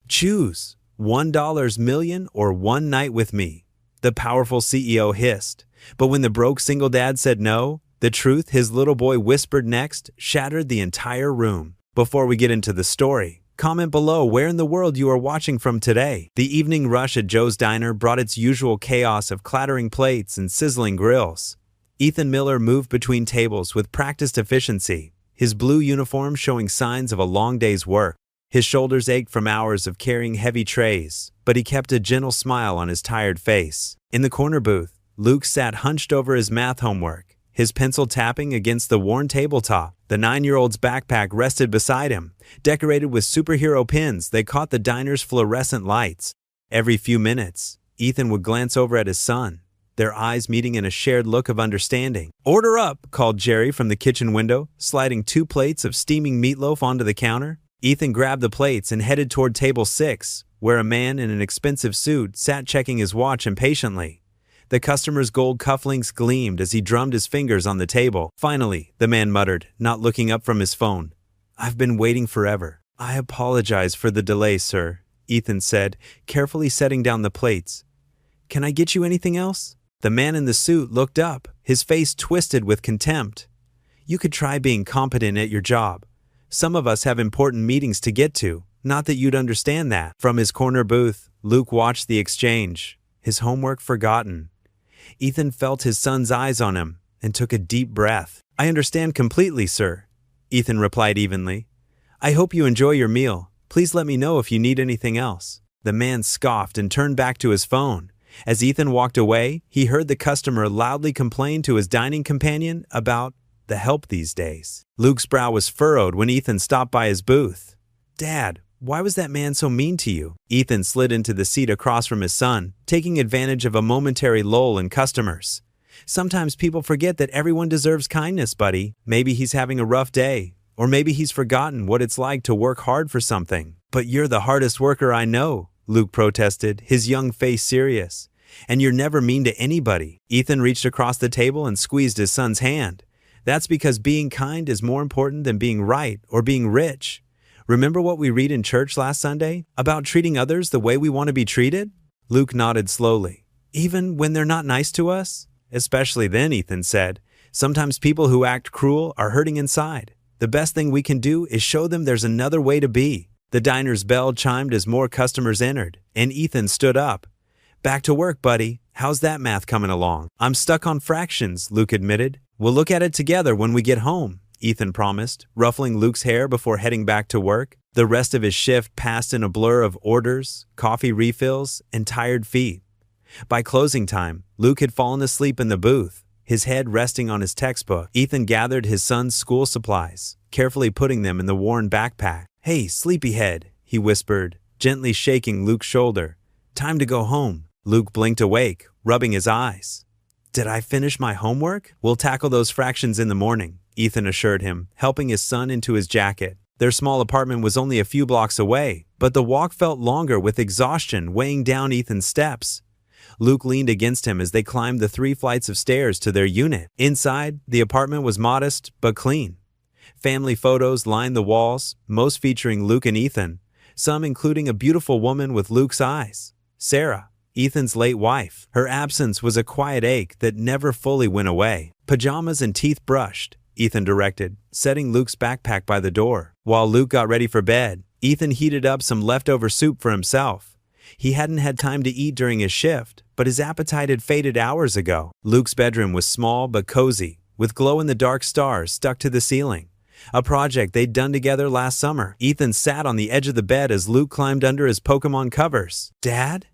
Choose $1 million or one night with me, the powerful CEO hissed. But when the broke single dad said no, the truth his little boy whispered next shattered the entire room. Before we get into the story, comment below where in the world you are watching from today. The evening rush at Joe's Diner brought its usual chaos of clattering plates and sizzling grills. Ethan Miller moved between tables with practiced efficiency, his blue uniform showing signs of a long day's work. His shoulders ached from hours of carrying heavy trays, but he kept a gentle smile on his tired face. In the corner booth, Luke sat hunched over his math homework, his pencil tapping against the worn tabletop. The 9-year-old's backpack rested beside him, decorated with superhero pins that caught the diner's fluorescent lights. Every few minutes, Ethan would glance over at his son, their eyes meeting in a shared look of understanding. "Order up," called Jerry from the kitchen window, sliding 2 plates of steaming meatloaf onto the counter. Ethan grabbed the plates and headed toward table 6, where a man in an expensive suit sat checking his watch impatiently. The customer's gold cufflinks gleamed as he drummed his fingers on the table. Finally, the man muttered, not looking up from his phone, "I've been waiting forever." "I apologize for the delay, sir," Ethan said, carefully setting down the plates. "Can I get you anything else?" The man in the suit looked up, his face twisted with contempt. "You could try being competent at your job. Some of us have important meetings to get to, not that you'd understand that." From his corner booth, Luke watched the exchange, his homework forgotten. Ethan felt his son's eyes on him and took a deep breath. "I understand completely, sir," Ethan replied evenly. "I hope you enjoy your meal. Please let me know if you need anything else." The man scoffed and turned back to his phone. As Ethan walked away, he heard the customer loudly complain to his dining companion about the help these days. Luke's brow was furrowed when Ethan stopped by his booth. "Dad, why was that man so mean to you?" Ethan slid into the seat across from his son, taking advantage of a momentary lull in customers. "Sometimes people forget that everyone deserves kindness, buddy. Maybe he's having a rough day, or maybe he's forgotten what it's like to work hard for something." "But you're the hardest worker I know," Luke protested, his young face serious. "And you're never mean to anybody." Ethan reached across the table and squeezed his son's hand. "That's because being kind is more important than being right or being rich. Remember what we read in church last Sunday about treating others the way we want to be treated?" Luke nodded slowly. "Even when they're not nice to us?" "Especially then," Ethan said. "Sometimes people who act cruel are hurting inside. The best thing we can do is show them there's another way to be." The diner's bell chimed as more customers entered, and Ethan stood up. "Back to work, buddy. How's that math coming along?" "I'm stuck on fractions," Luke admitted. "We'll look at it together when we get home," Ethan promised, ruffling Luke's hair before heading back to work. The rest of his shift passed in a blur of orders, coffee refills, and tired feet. By closing time, Luke had fallen asleep in the booth, his head resting on his textbook. Ethan gathered his son's school supplies, carefully putting them in the worn backpack. "Hey, sleepyhead," he whispered, gently shaking Luke's shoulder. "Time to go home." Luke blinked awake, rubbing his eyes. "Did I finish my homework?" "We'll tackle those fractions in the morning," Ethan assured him, helping his son into his jacket. Their small apartment was only a few blocks away, but the walk felt longer with exhaustion weighing down Ethan's steps. Luke leaned against him as they climbed the 3 flights of stairs to their unit. Inside, the apartment was modest but clean. Family photos lined the walls, most featuring Luke and Ethan, some including a beautiful woman with Luke's eyes, Sarah, Ethan's late wife. Her absence was a quiet ache that never fully went away. "Pajamas and teeth brushed," Ethan directed, setting Luke's backpack by the door. While Luke got ready for bed, Ethan heated up some leftover soup for himself. He hadn't had time to eat during his shift, but his appetite had faded hours ago. Luke's bedroom was small but cozy, with glow-in-the-dark stars stuck to the ceiling, a project they'd done together last summer. Ethan sat on the edge of the bed as Luke climbed under his Pokemon covers. "Dad?"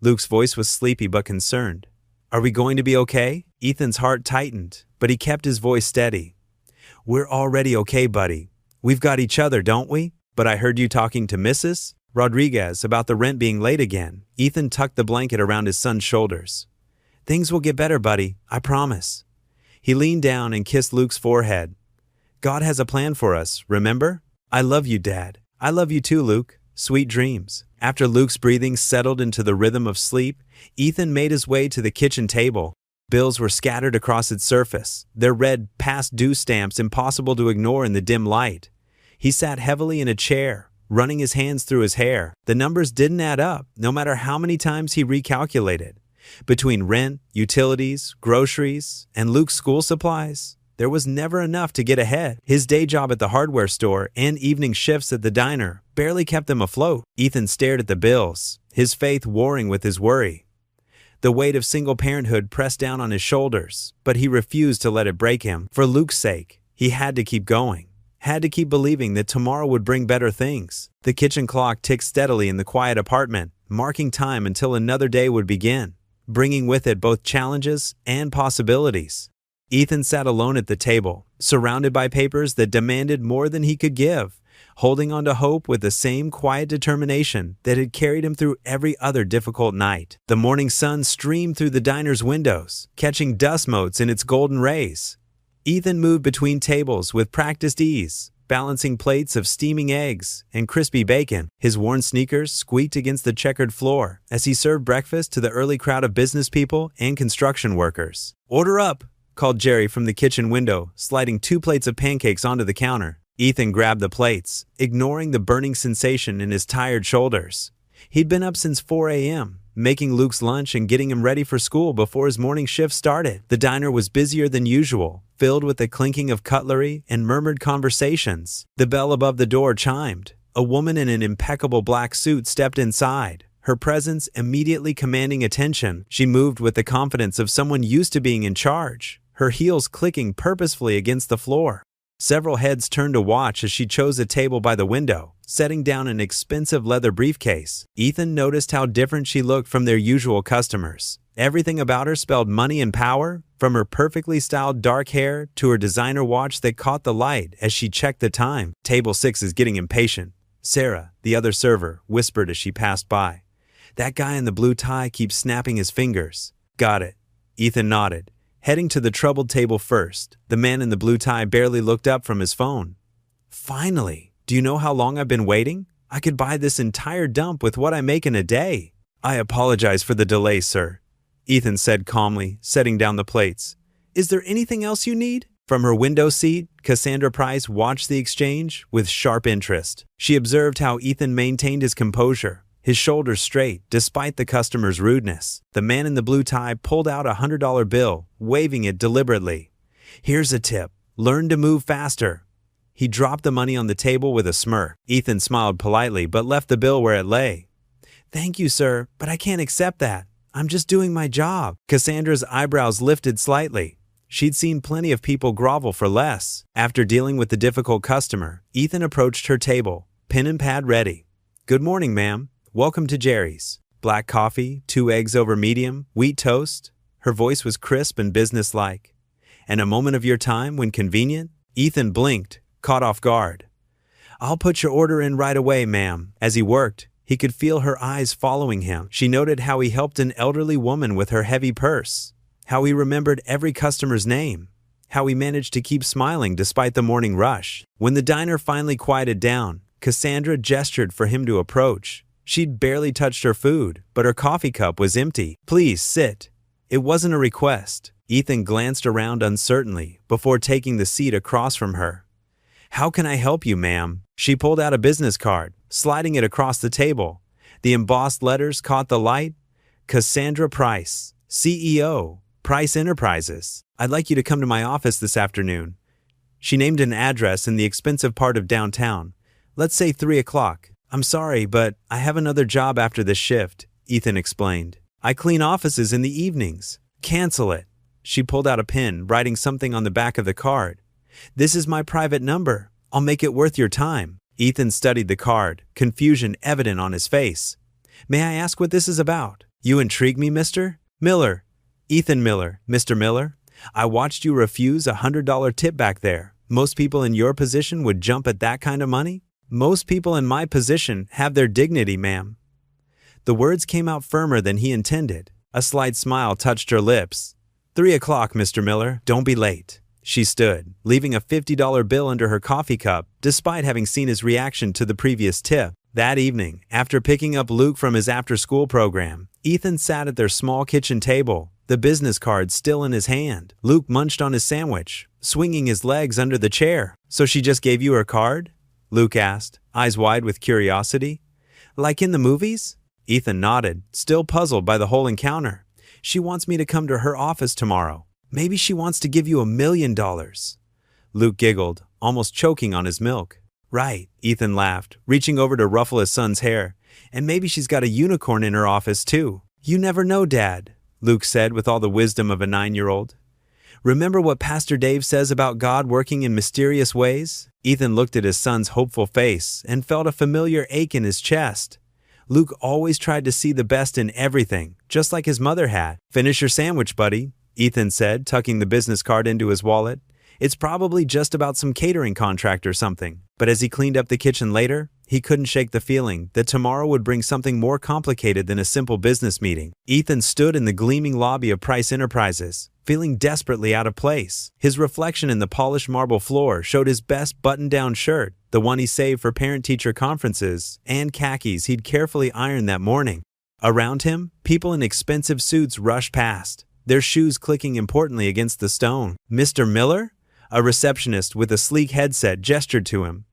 Luke's voice was sleepy but concerned. "Are we going to be okay?" Ethan's heart tightened, but he kept his voice steady. "We're already okay, buddy. We've got each other, don't we?" "But I heard you talking to Mrs. Rodriguez about the rent being late again." Ethan tucked the blanket around his son's shoulders. "Things will get better, buddy. I promise." He leaned down and kissed Luke's forehead. "God has a plan for us, remember?" "I love you, Dad." "I love you too, Luke. Sweet dreams." After Luke's breathing settled into the rhythm of sleep, Ethan made his way to the kitchen table. Bills were scattered across its surface, their red past due stamps impossible to ignore in the dim light. He sat heavily in a chair, running his hands through his hair. The numbers didn't add up, no matter how many times he recalculated. Between rent, utilities, groceries, and Luke's school supplies, there was never enough to get ahead. His day job at the hardware store and evening shifts at the diner barely kept him afloat. Ethan stared at the bills, his faith warring with his worry. The weight of single parenthood pressed down on his shoulders, but he refused to let it break him. For Luke's sake, he had to keep going, had to keep believing that tomorrow would bring better things. The kitchen clock ticked steadily in the quiet apartment, marking time until another day would begin, bringing with it both challenges and possibilities. Ethan sat alone at the table, surrounded by papers that demanded more than he could give, holding on to hope with the same quiet determination that had carried him through every other difficult night. The morning sun streamed through the diner's windows, catching dust motes in its golden rays. Ethan moved between tables with practiced ease, balancing plates of steaming eggs and crispy bacon. His worn sneakers squeaked against the checkered floor as he served breakfast to the early crowd of business people and construction workers. "Order up," called Jerry from the kitchen window, sliding 2 plates of pancakes onto the counter. Ethan grabbed the plates, ignoring the burning sensation in his tired shoulders. He'd been up since 4 a.m., making Luke's lunch and getting him ready for school before his morning shift started. The diner was busier than usual, filled with the clinking of cutlery and murmured conversations. The bell above the door chimed. A woman in an impeccable black suit stepped inside, her presence immediately commanding attention. She moved with the confidence of someone used to being in charge, her heels clicking purposefully against the floor. Several heads turned to watch as she chose a table by the window, setting down an expensive leather briefcase. Ethan noticed how different she looked from their usual customers. Everything about her spelled money and power, from her perfectly styled dark hair to her designer watch that caught the light as she checked the time. "Table 6 is getting impatient," Sarah, the other server, whispered as she passed by. "That guy in the blue tie keeps snapping his fingers." "Got it." Ethan nodded, heading to the troubled table first. The man in the blue tie barely looked up from his phone. "Finally! Do you know how long I've been waiting? I could buy this entire dump with what I make in a day." "I apologize for the delay, sir," Ethan said calmly, setting down the plates. "Is there anything else you need?" From her window seat, Cassandra Price watched the exchange with sharp interest. She observed how Ethan maintained his composure, his shoulders straight despite the customer's rudeness. The man in the blue tie pulled out a $100 bill, waving it deliberately. "Here's a tip. Learn to move faster." He dropped the money on the table with a smirk. Ethan smiled politely but left the bill where it lay. "Thank you, sir, but I can't accept that. I'm just doing my job." Cassandra's eyebrows lifted slightly. She'd seen plenty of people grovel for less. After dealing with the difficult customer, Ethan approached her table, pen and pad ready. "Good morning, ma'am. Welcome to Jerry's. Black coffee, 2 eggs over medium, wheat toast." Her voice was crisp and businesslike. "And a moment of your time when convenient?" Ethan blinked, caught off guard. "I'll put your order in right away, ma'am." As he worked, he could feel her eyes following him. She noted how he helped an elderly woman with her heavy purse, how he remembered every customer's name, how he managed to keep smiling despite the morning rush. When the diner finally quieted down, Cassandra gestured for him to approach. She'd barely touched her food, but her coffee cup was empty. "Please sit." It wasn't a request. Ethan glanced around uncertainly before taking the seat across from her. "How can I help you, ma'am?" She pulled out a business card, sliding it across the table. The embossed letters caught the light. "Cassandra Price, CEO, Price Enterprises. I'd like you to come to my office this afternoon." She named an address in the expensive part of downtown. "Let's say 3 o'clock. "I'm sorry, but I have another job after this shift," Ethan explained. "I clean offices in the evenings." "Cancel it." She pulled out a pen, writing something on the back of the card. "This is my private number. I'll make it worth your time." Ethan studied the card, confusion evident on his face. "May I ask what this is about?" "You intrigue me, Mr. Miller." "Ethan Miller, Mr. Miller. I watched you refuse a $100 tip back there. Most people in your position would jump at that kind of money." "Most people in my position have their dignity, ma'am." The words came out firmer than he intended. A slight smile touched her lips. 3 o'clock, Mr. Miller. Don't be late." She stood, leaving a $50 bill under her coffee cup, despite having seen his reaction to the previous tip. That evening, after picking up Luke from his after-school program, Ethan sat at their small kitchen table, the business card still in his hand. Luke munched on his sandwich, swinging his legs under the chair. "So she just gave you her card?" Luke asked, eyes wide with curiosity. Like in the movies? Ethan nodded, still puzzled by the whole encounter. She wants me to come to her office tomorrow. Maybe she wants to give you $1 million. Luke giggled, almost choking on his milk. Right, Ethan laughed, reaching over to ruffle his son's hair. And maybe she's got a unicorn in her office too. You never know, Dad, Luke said with all the wisdom of a 9-year-old. Remember what Pastor Dave says about God working in mysterious ways? Ethan looked at his son's hopeful face and felt a familiar ache in his chest. Luke always tried to see the best in everything, just like his mother had. Finish your sandwich, buddy, Ethan said, tucking the business card into his wallet. It's probably just about some catering contract or something. But as he cleaned up the kitchen later, he couldn't shake the feeling that tomorrow would bring something more complicated than a simple business meeting. Ethan stood in the gleaming lobby of Price Enterprises, feeling desperately out of place. His reflection in the polished marble floor showed his best button-down shirt, the one he saved for parent-teacher conferences, and khakis he'd carefully ironed that morning. Around him, people in expensive suits rushed past, their shoes clicking importantly against the stone. Mr. Miller? A receptionist with a sleek headset gestured to him.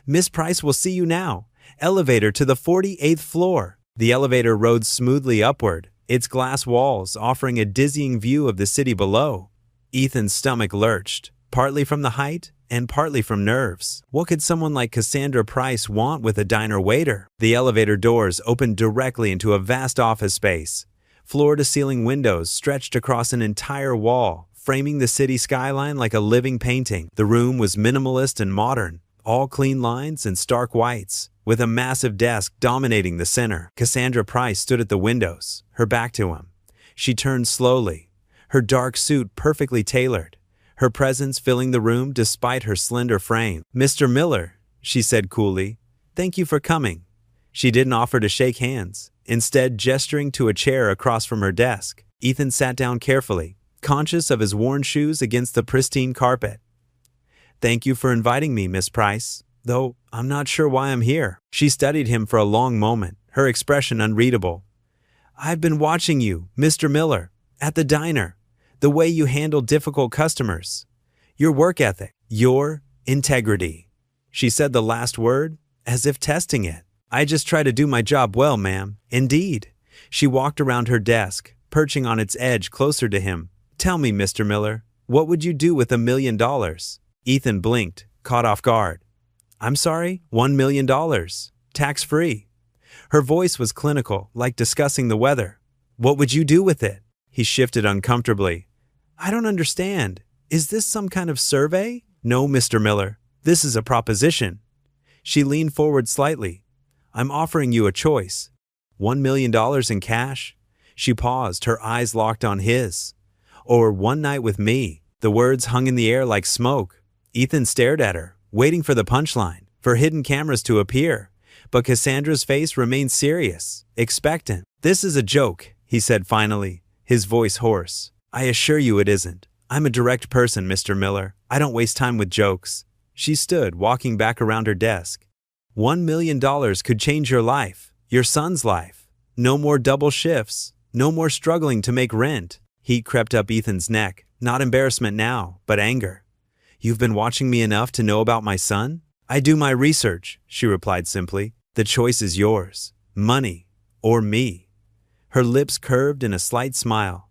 Miss Price will see you now. Elevator to the 48th floor. The elevator rode smoothly upward, its glass walls offering a dizzying view of the city below. Ethan's stomach lurched, partly from the height and partly from nerves. What could someone like Cassandra Price want with a diner waiter? The elevator doors opened directly into a vast office space. Floor-to-ceiling windows stretched across an entire wall, framing the city skyline like a living painting. The room was minimalist and modern, all clean lines and stark whites, with a massive desk dominating the center. Cassandra Price stood at the windows, her back to him. She turned slowly, her dark suit perfectly tailored, her presence filling the room despite her slender frame. Mr. Miller, she said coolly, thank you for coming. She didn't offer to shake hands, instead gesturing to a chair across from her desk. Ethan sat down carefully, conscious of his worn shoes against the pristine carpet. Thank you for inviting me, Miss Price, though I'm not sure why I'm here. She studied him for a long moment, her expression unreadable. I've been watching you, Mr. Miller, at the diner, the way you handle difficult customers, your work ethic, your integrity. She said the last word, as if testing it. I just try to do my job well, ma'am. Indeed. She walked around her desk, perching on its edge closer to him. Tell me, Mr. Miller, what would you do with $1 million? Ethan blinked, caught off guard. I'm sorry, $1 million. Tax-free. Her voice was clinical, like discussing the weather. What would you do with it? He shifted uncomfortably. I don't understand. Is this some kind of survey? No, Mr. Miller. This is a proposition. She leaned forward slightly. I'm offering you a choice. $1 million in cash? She paused, her eyes locked on his. Or one night with me. The words hung in the air like smoke. Ethan stared at her, waiting for the punchline, for hidden cameras to appear. But Cassandra's face remained serious, expectant. This is a joke, he said finally, his voice hoarse. I assure you it isn't. I'm a direct person, Mr. Miller. I don't waste time with jokes. She stood, walking back around her desk. $1 million could change your life, your son's life. No more double shifts, no more struggling to make rent. Heat crept up Ethan's neck, not embarrassment now, but anger. You've been watching me enough to know about my son? I do my research, she replied simply. The choice is yours. Money or me. Her lips curved in a slight smile.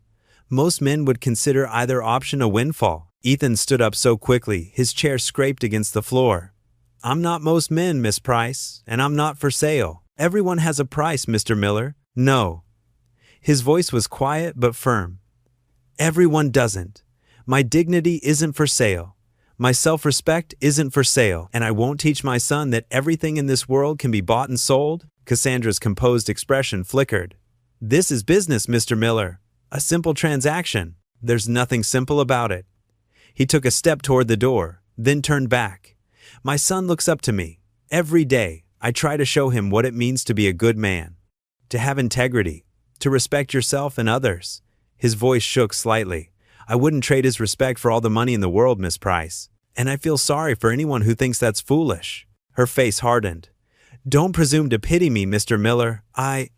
Most men would consider either option a windfall. Ethan stood up so quickly, his chair scraped against the floor. I'm not most men, Miss Price, and I'm not for sale. Everyone has a price, Mr. Miller. No. His voice was quiet but firm. Everyone doesn't. My dignity isn't for sale. My self-respect isn't for sale, and I won't teach my son that everything in this world can be bought and sold. Cassandra's composed expression flickered. This is business, Mr. Miller. A simple transaction. There's nothing simple about it. He took a step toward the door, then turned back. My son looks up to me. Every day, I try to show him what it means to be a good man, to have integrity, to respect yourself and others. His voice shook slightly. I wouldn't trade his respect for all the money in the world, Miss Price. And I feel sorry for anyone who thinks that's foolish. Her face hardened. Don't presume to pity me, Mr. Miller.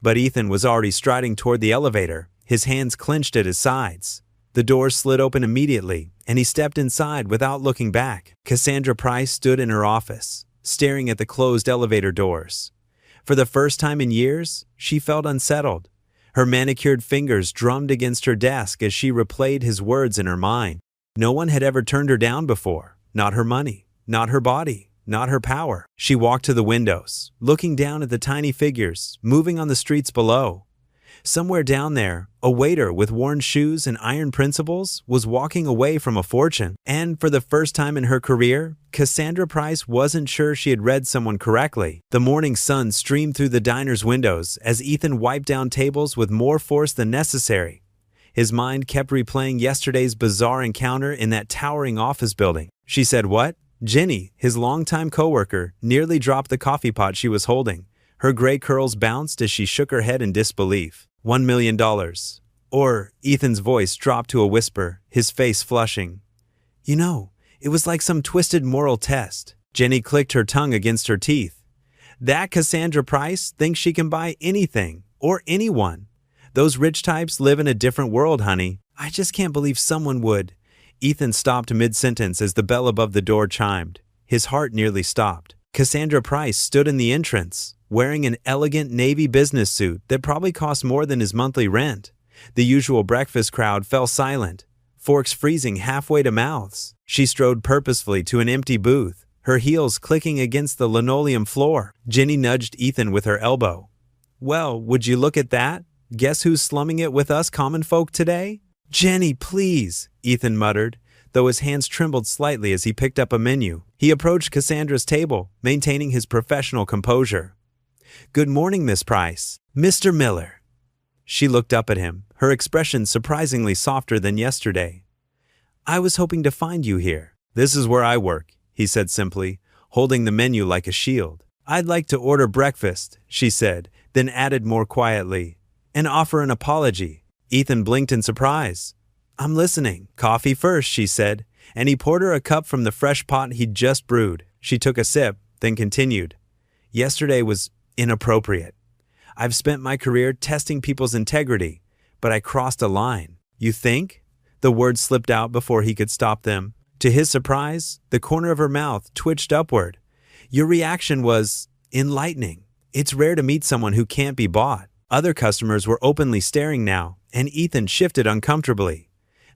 But Ethan was already striding toward the elevator, his hands clenched at his sides. The door slid open immediately, and he stepped inside without looking back. Cassandra Price stood in her office, staring at the closed elevator doors. For the first time in years, she felt unsettled. Her manicured fingers drummed against her desk as she replayed his words in her mind. No one had ever turned her down before. Not her money, not her body, not her power. She walked to the windows, looking down at the tiny figures moving on the streets below. Somewhere down there, a waiter with worn shoes and iron principles was walking away from a fortune. And for the first time in her career, Cassandra Price wasn't sure she had read someone correctly. The morning sun streamed through the diner's windows as Ethan wiped down tables with more force than necessary. His mind kept replaying yesterday's bizarre encounter in that towering office building. She said, "What?" Jenny, his longtime coworker, nearly dropped the coffee pot she was holding. Her gray curls bounced as she shook her head in disbelief. $1 million. Or, Ethan's voice dropped to a whisper, his face flushing. "You know, it was like some twisted moral test." Jenny clicked her tongue against her teeth. "That Cassandra Price thinks she can buy anything, or anyone. Those rich types live in a different world, honey. I just can't believe someone would." Ethan stopped mid-sentence as the bell above the door chimed. His heart nearly stopped. Cassandra Price stood in the entrance, wearing an elegant navy business suit that probably cost more than his monthly rent. The usual breakfast crowd fell silent, forks freezing halfway to mouths. She strode purposefully to an empty booth, her heels clicking against the linoleum floor. Jenny nudged Ethan with her elbow. "Well, would you look at that? Guess who's slumming it with us common folk today?" "Jenny, please," Ethan muttered, though his hands trembled slightly as he picked up a menu. He approached Cassandra's table, maintaining his professional composure. "Good morning, Miss Price." "Mr. Miller." She looked up at him, her expression surprisingly softer than yesterday. "I was hoping to find you here." "This is where I work," he said simply, holding the menu like a shield. "I'd like to order breakfast," she said, then added more quietly, "and offer an apology." Ethan blinked in surprise. "I'm listening." "Coffee first," she said, and he poured her a cup from the fresh pot he'd just brewed. She took a sip, then continued. "Yesterday was inappropriate. I've spent my career testing people's integrity, but I crossed a line." "You think?" The words slipped out before he could stop them. To his surprise, the corner of her mouth twitched upward. "Your reaction was enlightening. It's rare to meet someone who can't be bought." Other customers were openly staring now, and Ethan shifted uncomfortably.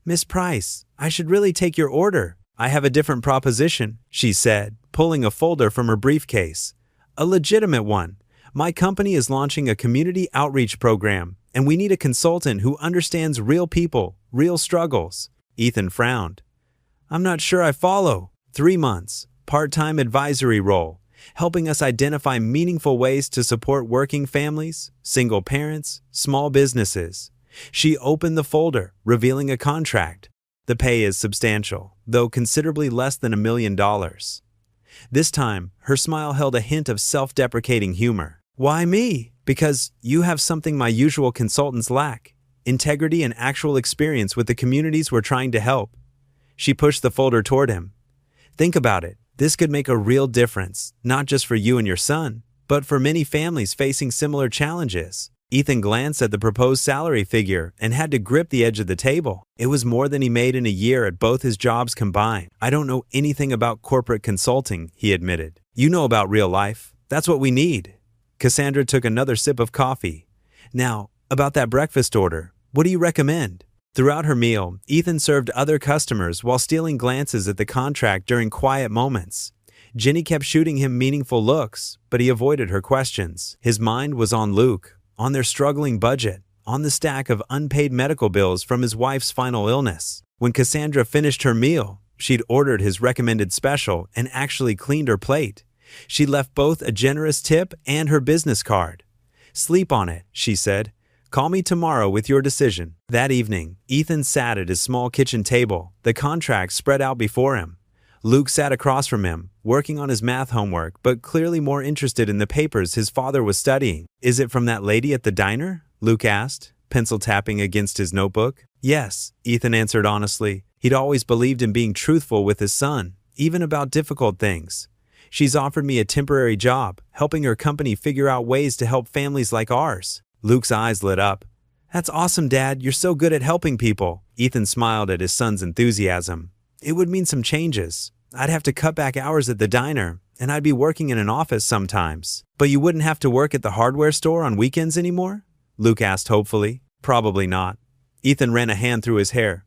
"Miss Price, I should really take your order." "I have a different proposition," she said, pulling a folder from her briefcase. "A legitimate one. My company is launching a community outreach program, and we need a consultant who understands real people, real struggles." Ethan frowned. "I'm not sure I follow." 3 months, part-time advisory role, helping us identify meaningful ways to support working families, single parents, small businesses. She opened the folder, revealing a contract. The pay is substantial, though considerably less than $1 million. This time, her smile held a hint of self-deprecating humor. "Why me?" "Because you have something my usual consultants lack: integrity and actual experience with the communities we're trying to help." She pushed the folder toward him. "Think about it. This could make a real difference, not just for you and your son, but for many families facing similar challenges." Ethan glanced at the proposed salary figure and had to grip the edge of the table. It was more than he made in a year at both his jobs combined. "I don't know anything about corporate consulting," he admitted. "You know about real life. That's what we need." Cassandra took another sip of coffee. "Now, about that breakfast order, what do you recommend?" Throughout her meal, Ethan served other customers while stealing glances at the contract during quiet moments. Jenny kept shooting him meaningful looks, but he avoided her questions. His mind was on Luke, on their struggling budget, on the stack of unpaid medical bills from his wife's final illness. When Cassandra finished her meal, she'd ordered his recommended special and actually cleaned her plate. She left both a generous tip and her business card. "Sleep on it," she said. "Call me tomorrow with your decision." That evening, Ethan sat at his small kitchen table, the contract spread out before him. Luke sat across from him, working on his math homework, but clearly more interested in the papers his father was studying. "Is it from that lady at the diner?" Luke asked, pencil tapping against his notebook. "Yes," Ethan answered honestly. He'd always believed in being truthful with his son, even about difficult things. "She's offered me a temporary job, helping her company figure out ways to help families like ours." Luke's eyes lit up. "That's awesome, Dad. You're so good at helping people." Ethan smiled at his son's enthusiasm. "It would mean some changes. I'd have to cut back hours at the diner, and I'd be working in an office sometimes. But you wouldn't have to work at the hardware store on weekends anymore? Luke asked hopefully. Probably not. Ethan ran a hand through his hair.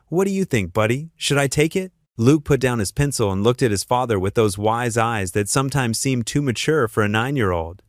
What do you think, buddy? Should I take it? Luke put down his pencil and looked at his father with those wise eyes that sometimes seemed too mature for a 9-year-old.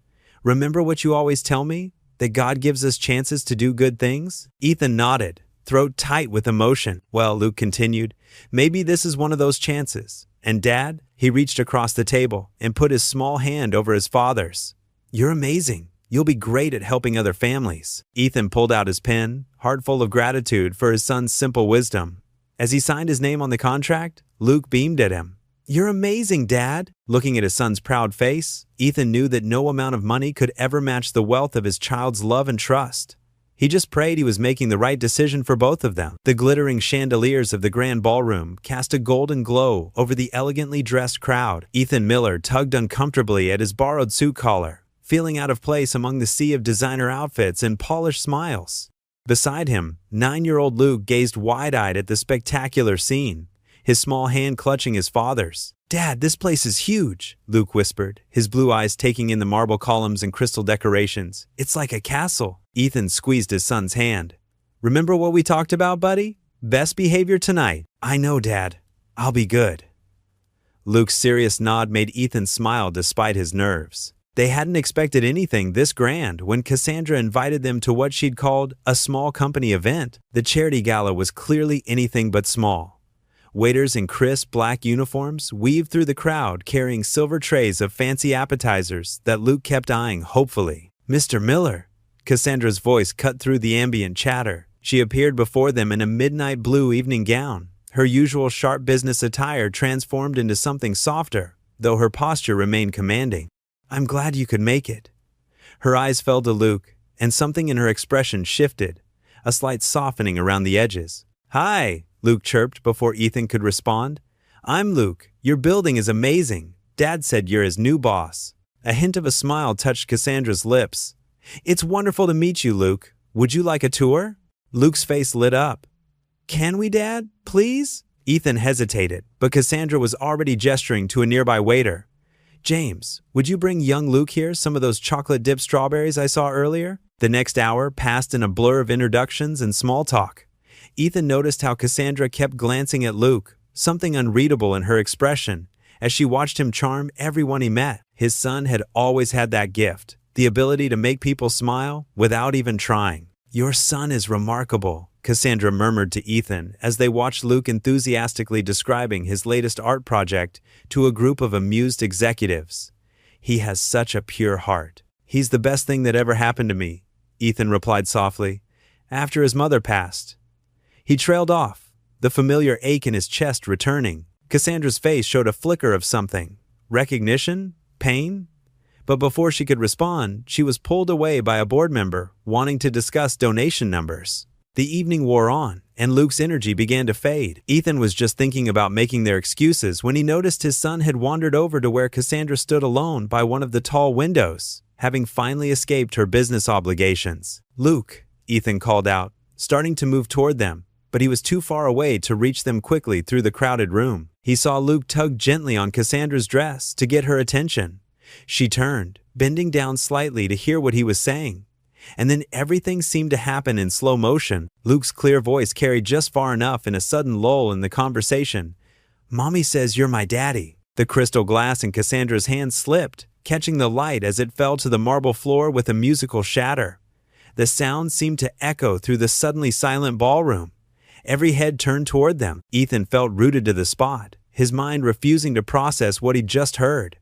Remember what you always tell me? That God gives us chances to do good things? Ethan nodded, throat tight with emotion. Well, Luke continued, maybe this is one of those chances. And Dad, he reached across the table and put his small hand over his father's. You're amazing. You'll be great at helping other families. Ethan pulled out his pen, heart full of gratitude for his son's simple wisdom. As he signed his name on the contract, Luke beamed at him. You're amazing, Dad. Looking at his son's proud face, Ethan knew that no amount of money could ever match the wealth of his child's love and trust. He just prayed he was making the right decision for both of them. The glittering chandeliers of the grand ballroom cast a golden glow over the elegantly dressed crowd. Ethan Miller tugged uncomfortably at his borrowed suit collar, feeling out of place among the sea of designer outfits and polished smiles. Beside him, 9-year-old Luke gazed wide-eyed at the spectacular scene, his small hand clutching his father's. Dad, this place is huge, Luke whispered, his blue eyes taking in the marble columns and crystal decorations. It's like a castle. Ethan squeezed his son's hand. Remember what we talked about, buddy? Best behavior tonight. I know, Dad. I'll be good. Luke's serious nod made Ethan smile despite his nerves. They hadn't expected anything this grand when Cassandra invited them to what she'd called a small company event. The charity gala was clearly anything but small. Waiters in crisp black uniforms weaved through the crowd carrying silver trays of fancy appetizers that Luke kept eyeing hopefully. Mr. Miller, Cassandra's voice cut through the ambient chatter. She appeared before them in a midnight blue evening gown, her usual sharp business attire transformed into something softer, though her posture remained commanding. I'm glad you could make it. Her eyes fell to Luke, and something in her expression shifted, a slight softening around the edges. Hi, Luke chirped before Ethan could respond. I'm Luke. Your building is amazing. Dad said you're his new boss. A hint of a smile touched Cassandra's lips. It's wonderful to meet you, Luke. Would you like a tour? Luke's face lit up. Can we, Dad? Please? Ethan hesitated, but Cassandra was already gesturing to a nearby waiter. James, would you bring young Luke here some of those chocolate-dipped strawberries I saw earlier? The next hour passed in a blur of introductions and small talk. Ethan noticed how Cassandra kept glancing at Luke, something unreadable in her expression, as she watched him charm everyone he met. His son had always had that gift, the ability to make people smile without even trying. Your son is remarkable, Cassandra murmured to Ethan as they watched Luke enthusiastically describing his latest art project to a group of amused executives. He has such a pure heart. He's the best thing that ever happened to me, Ethan replied softly, after his mother passed. He trailed off, the familiar ache in his chest returning. Cassandra's face showed a flicker of something. Recognition? Pain? But before she could respond, she was pulled away by a board member wanting to discuss donation numbers. The evening wore on, and Luke's energy began to fade. Ethan was just thinking about making their excuses when he noticed his son had wandered over to where Cassandra stood alone by one of the tall windows, having finally escaped her business obligations. Luke, Ethan called out, starting to move toward them, but he was too far away to reach them quickly through the crowded room. He saw Luke tug gently on Cassandra's dress to get her attention. She turned, bending down slightly to hear what he was saying. And then everything seemed to happen in slow motion. Luke's clear voice carried just far enough in a sudden lull in the conversation. Mommy says you're my daddy. The crystal glass in Cassandra's hand slipped, catching the light as it fell to the marble floor with a musical shatter. The sound seemed to echo through the suddenly silent ballroom. Every head turned toward them. Ethan felt rooted to the spot, his mind refusing to process what he'd just heard.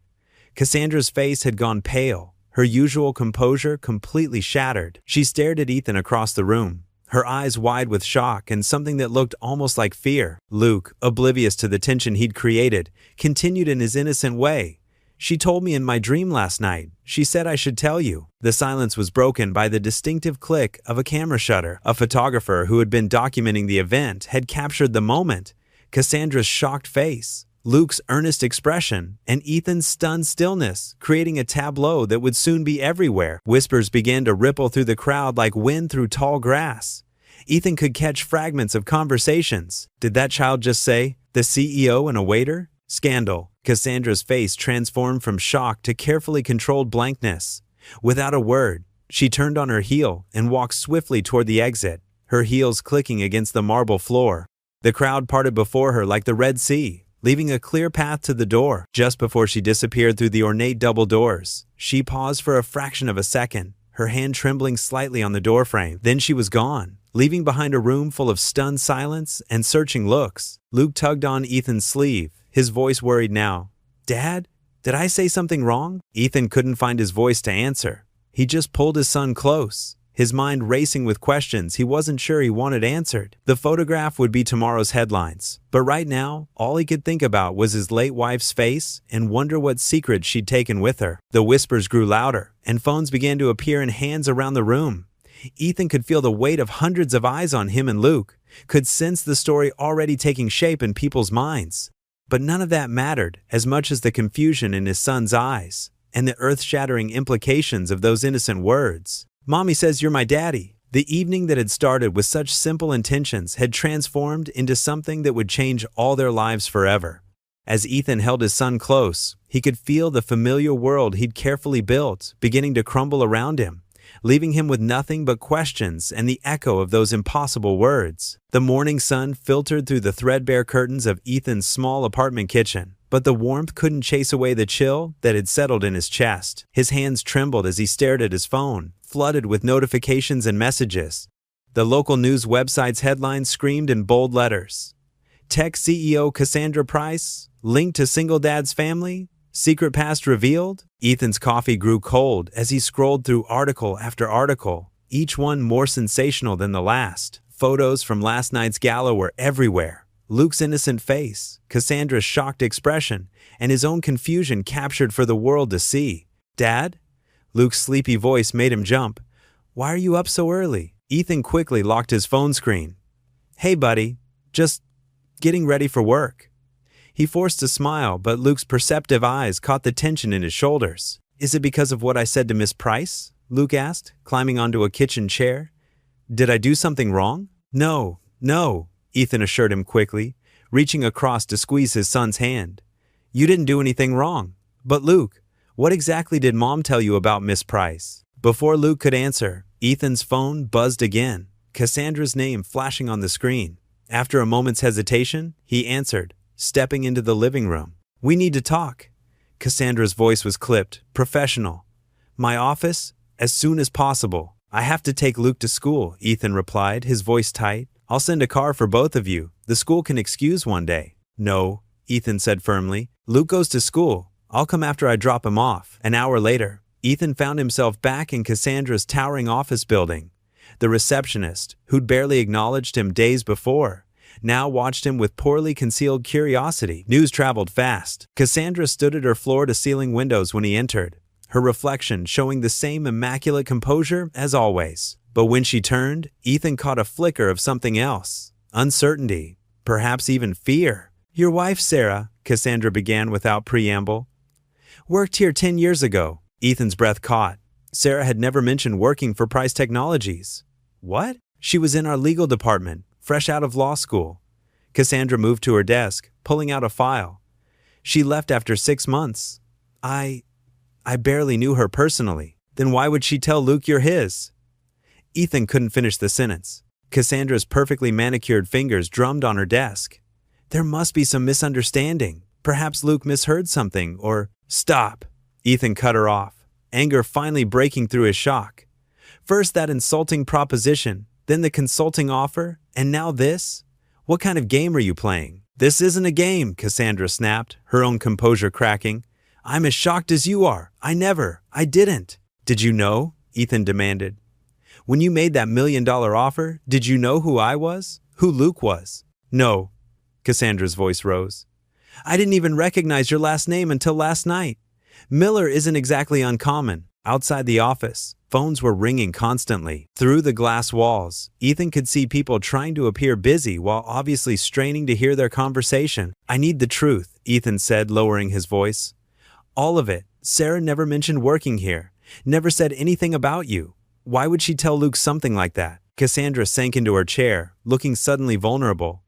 Cassandra's face had gone pale, her usual composure completely shattered. She stared at Ethan across the room, her eyes wide with shock and something that looked almost like fear. Luke, oblivious to the tension he'd created, continued in his innocent way. She told me in my dream last night. She said I should tell you. The silence was broken by the distinctive click of a camera shutter. A photographer who had been documenting the event had captured the moment. Cassandra's shocked face, Luke's earnest expression, and Ethan's stunned stillness, creating a tableau that would soon be everywhere. Whispers began to ripple through the crowd like wind through tall grass. Ethan could catch fragments of conversations. Did that child just say, the CEO and a waiter? Scandal. Cassandra's face transformed from shock to carefully controlled blankness. Without a word, she turned on her heel and walked swiftly toward the exit, her heels clicking against the marble floor. The crowd parted before her like the Red Sea, leaving a clear path to the door. Just before she disappeared through the ornate double doors, she paused for a fraction of a second, her hand trembling slightly on the doorframe. Then she was gone, leaving behind a room full of stunned silence and searching looks. Luke tugged on Ethan's sleeve, his voice worried now. "Dad, did I say something wrong?" Ethan couldn't find his voice to answer. He just pulled his son close, his mind racing with questions he wasn't sure he wanted answered. The photograph would be tomorrow's headlines, but right now, all he could think about was his late wife's face and wonder what secret she'd taken with her. The whispers grew louder, and phones began to appear in hands around the room. Ethan could feel the weight of hundreds of eyes on him and Luke, could sense the story already taking shape in people's minds. But none of that mattered as much as the confusion in his son's eyes and the earth-shattering implications of those innocent words. "Mommy says you're my daddy." The evening that had started with such simple intentions had transformed into something that would change all their lives forever. As Ethan held his son close, he could feel the familiar world he'd carefully built beginning to crumble around him, leaving him with nothing but questions and the echo of those impossible words. The morning sun filtered through the threadbare curtains of Ethan's small apartment kitchen, but the warmth couldn't chase away the chill that had settled in his chest. His hands trembled as he stared at his phone, flooded with notifications and messages. The local news website's headlines screamed in bold letters. Tech CEO Cassandra Price, linked to single dad's family, secret past revealed. Ethan's coffee grew cold as he scrolled through article after article, each one more sensational than the last. Photos from last night's gala were everywhere. Luke's innocent face, Cassandra's shocked expression, and his own confusion captured for the world to see. "Dad?" Luke's sleepy voice made him jump. "Why are you up so early?" Ethan quickly locked his phone screen. "Hey buddy, just getting ready for work." He forced a smile, but Luke's perceptive eyes caught the tension in his shoulders. "Is it because of what I said to Miss Price?" Luke asked, climbing onto a kitchen chair. "Did I do something wrong?" No, Ethan assured him quickly, reaching across to squeeze his son's hand. "You didn't do anything wrong. But Luke, what exactly did Mom tell you about Miss Price?" Before Luke could answer, Ethan's phone buzzed again, Cassandra's name flashing on the screen. After a moment's hesitation, he answered, stepping into the living room. "We need to talk." Cassandra's voice was clipped, professional. "My office? As soon as possible. I have to take Luke to school," Ethan replied, his voice tight. "I'll send a car for both of you. The school can excuse one day." "No," Ethan said firmly. "Luke goes to school. I'll come after I drop him off." An hour later, Ethan found himself back in Cassandra's towering office building. The receptionist, who'd barely acknowledged him days before, now watched him with poorly concealed curiosity. News traveled fast. Cassandra stood at her floor-to-ceiling windows when he entered, her reflection showing the same immaculate composure as always. But when she turned, Ethan caught a flicker of something else. Uncertainty, perhaps even fear. "Your wife, Sarah," Cassandra began without preamble, "worked here 10 years ago." Ethan's breath caught. Sarah had never mentioned working for Price Technologies. "What?" "She was in our legal department, fresh out of law school." Cassandra moved to her desk, pulling out a file. "She left after 6 months. I barely knew her personally." "Then why would she tell Luke you're his?" Ethan couldn't finish the sentence. Cassandra's perfectly manicured fingers drummed on her desk. "There must be some misunderstanding. Perhaps Luke misheard something, or—" "Stop!" Ethan cut her off, anger finally breaking through his shock. "First that insulting proposition, then the consulting offer, and now this? What kind of game are you playing?" "This isn't a game," Cassandra snapped, her own composure cracking. "I'm as shocked as you are. I didn't." "Did you know?" Ethan demanded. "When you made that $1 million offer, did you know who I was? Who Luke was?" "No." Cassandra's voice rose. "I didn't even recognize your last name until last night. Miller isn't exactly uncommon." Outside the office, phones were ringing constantly. Through the glass walls, Ethan could see people trying to appear busy while obviously straining to hear their conversation. "I need the truth," Ethan said, lowering his voice. "All of it. Sarah never mentioned working here. Never said anything about you. Why would she tell Luke something like that?" Cassandra sank into her chair, looking suddenly vulnerable.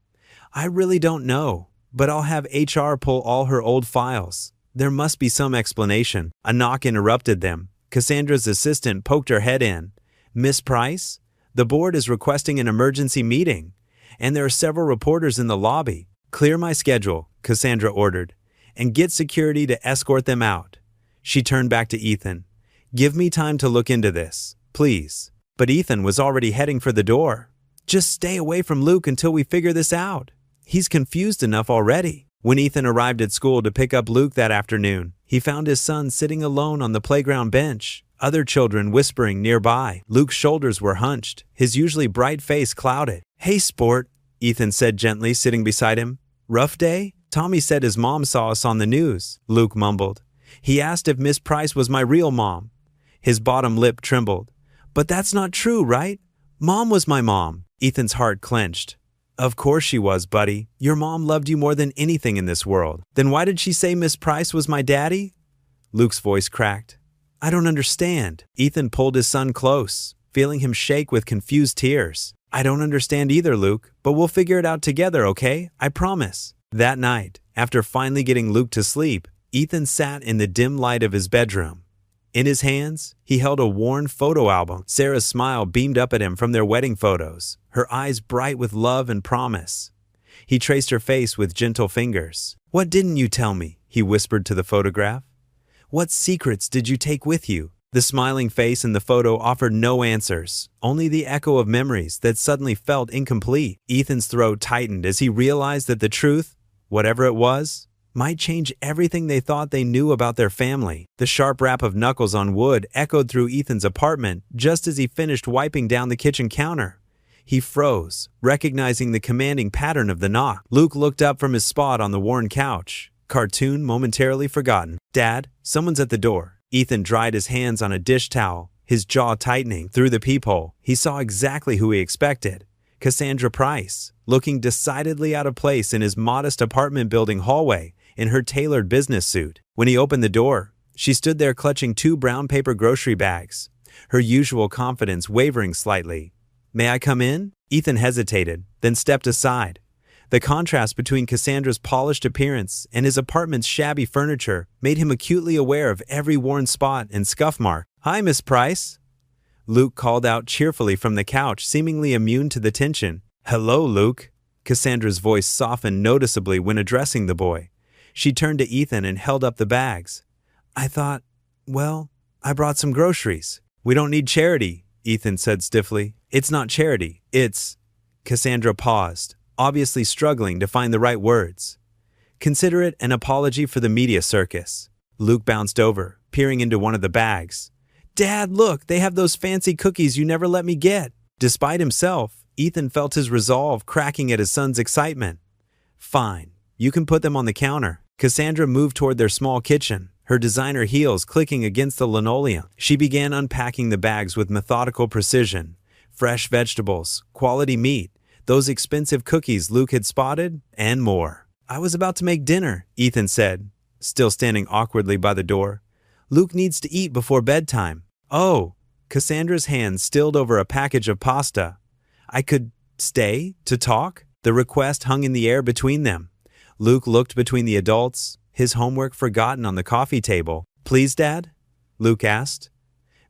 "I really don't know, but I'll have HR pull all her old files. There must be some explanation. A knock interrupted them. Cassandra's assistant poked her head in. Miss Price? The board is requesting an emergency meeting, and there are several reporters in the lobby. Clear my schedule, Cassandra ordered, and get security to escort them out. She turned back to Ethan. Give me time to look into this, please. But Ethan was already heading for the door. Just stay away from Luke until we figure this out. He's confused enough already. When Ethan arrived at school to pick up Luke that afternoon, he found his son sitting alone on the playground bench, other children whispering nearby. Luke's shoulders were hunched, his usually bright face clouded. Hey, sport, Ethan said gently, sitting beside him. Rough day? Tommy said his mom saw us on the news, Luke mumbled. He asked if Miss Price was my real mom. His bottom lip trembled. But that's not true, right? Mom was my mom. Ethan's heart clenched. Of course she was, buddy. Your mom loved you more than anything in this world. Then why did she say Miss Price was my daddy? Luke's voice cracked. I don't understand. Ethan pulled his son close, feeling him shake with confused tears. I don't understand either, Luke, but we'll figure it out together, okay? I promise. That night, after finally getting Luke to sleep, Ethan sat in the dim light of his bedroom. In his hands, he held a worn photo album. Sarah's smile beamed up at him from their wedding photos, her eyes bright with love and promise. He traced her face with gentle fingers. What didn't you tell me? He whispered to the photograph. What secrets did you take with you? The smiling face in the photo offered no answers, only the echo of memories that suddenly felt incomplete. Ethan's throat tightened as he realized that the truth, whatever it was, might change everything they thought they knew about their family. The sharp rap of knuckles on wood echoed through Ethan's apartment just as he finished wiping down the kitchen counter. He froze, recognizing the commanding pattern of the knock. Luke looked up from his spot on the worn couch, cartoon momentarily forgotten. Dad, someone's at the door. Ethan dried his hands on a dish towel, his jaw tightening. Through the peephole, he saw exactly who he expected. Cassandra Price, looking decidedly out of place in his modest apartment building hallway, in her tailored business suit. When he opened the door, she stood there clutching 2 brown paper grocery bags, her usual confidence wavering slightly. May I come in? Ethan hesitated, then stepped aside. The contrast between Cassandra's polished appearance and his apartment's shabby furniture made him acutely aware of every worn spot and scuff mark. Hi, Miss Price. Luke called out cheerfully from the couch, seemingly immune to the tension. Hello, Luke. Cassandra's voice softened noticeably when addressing the boy. She turned to Ethan and held up the bags. I thought, well, I brought some groceries. We don't need charity, Ethan said stiffly. It's not charity, it's... Cassandra paused, obviously struggling to find the right words. Consider it an apology for the media circus. Luke bounced over, peering into one of the bags. Dad, look, they have those fancy cookies you never let me get. Despite himself, Ethan felt his resolve cracking at his son's excitement. Fine, you can put them on the counter. Cassandra moved toward their small kitchen, her designer heels clicking against the linoleum. She began unpacking the bags with methodical precision. Fresh vegetables, quality meat, those expensive cookies Luke had spotted, and more. I was about to make dinner, Ethan said, still standing awkwardly by the door. Luke needs to eat before bedtime. Oh, Cassandra's hand stilled over a package of pasta. I could stay to talk? The request hung in the air between them. Luke looked between the adults, his homework forgotten on the coffee table. Please, Dad? Luke asked.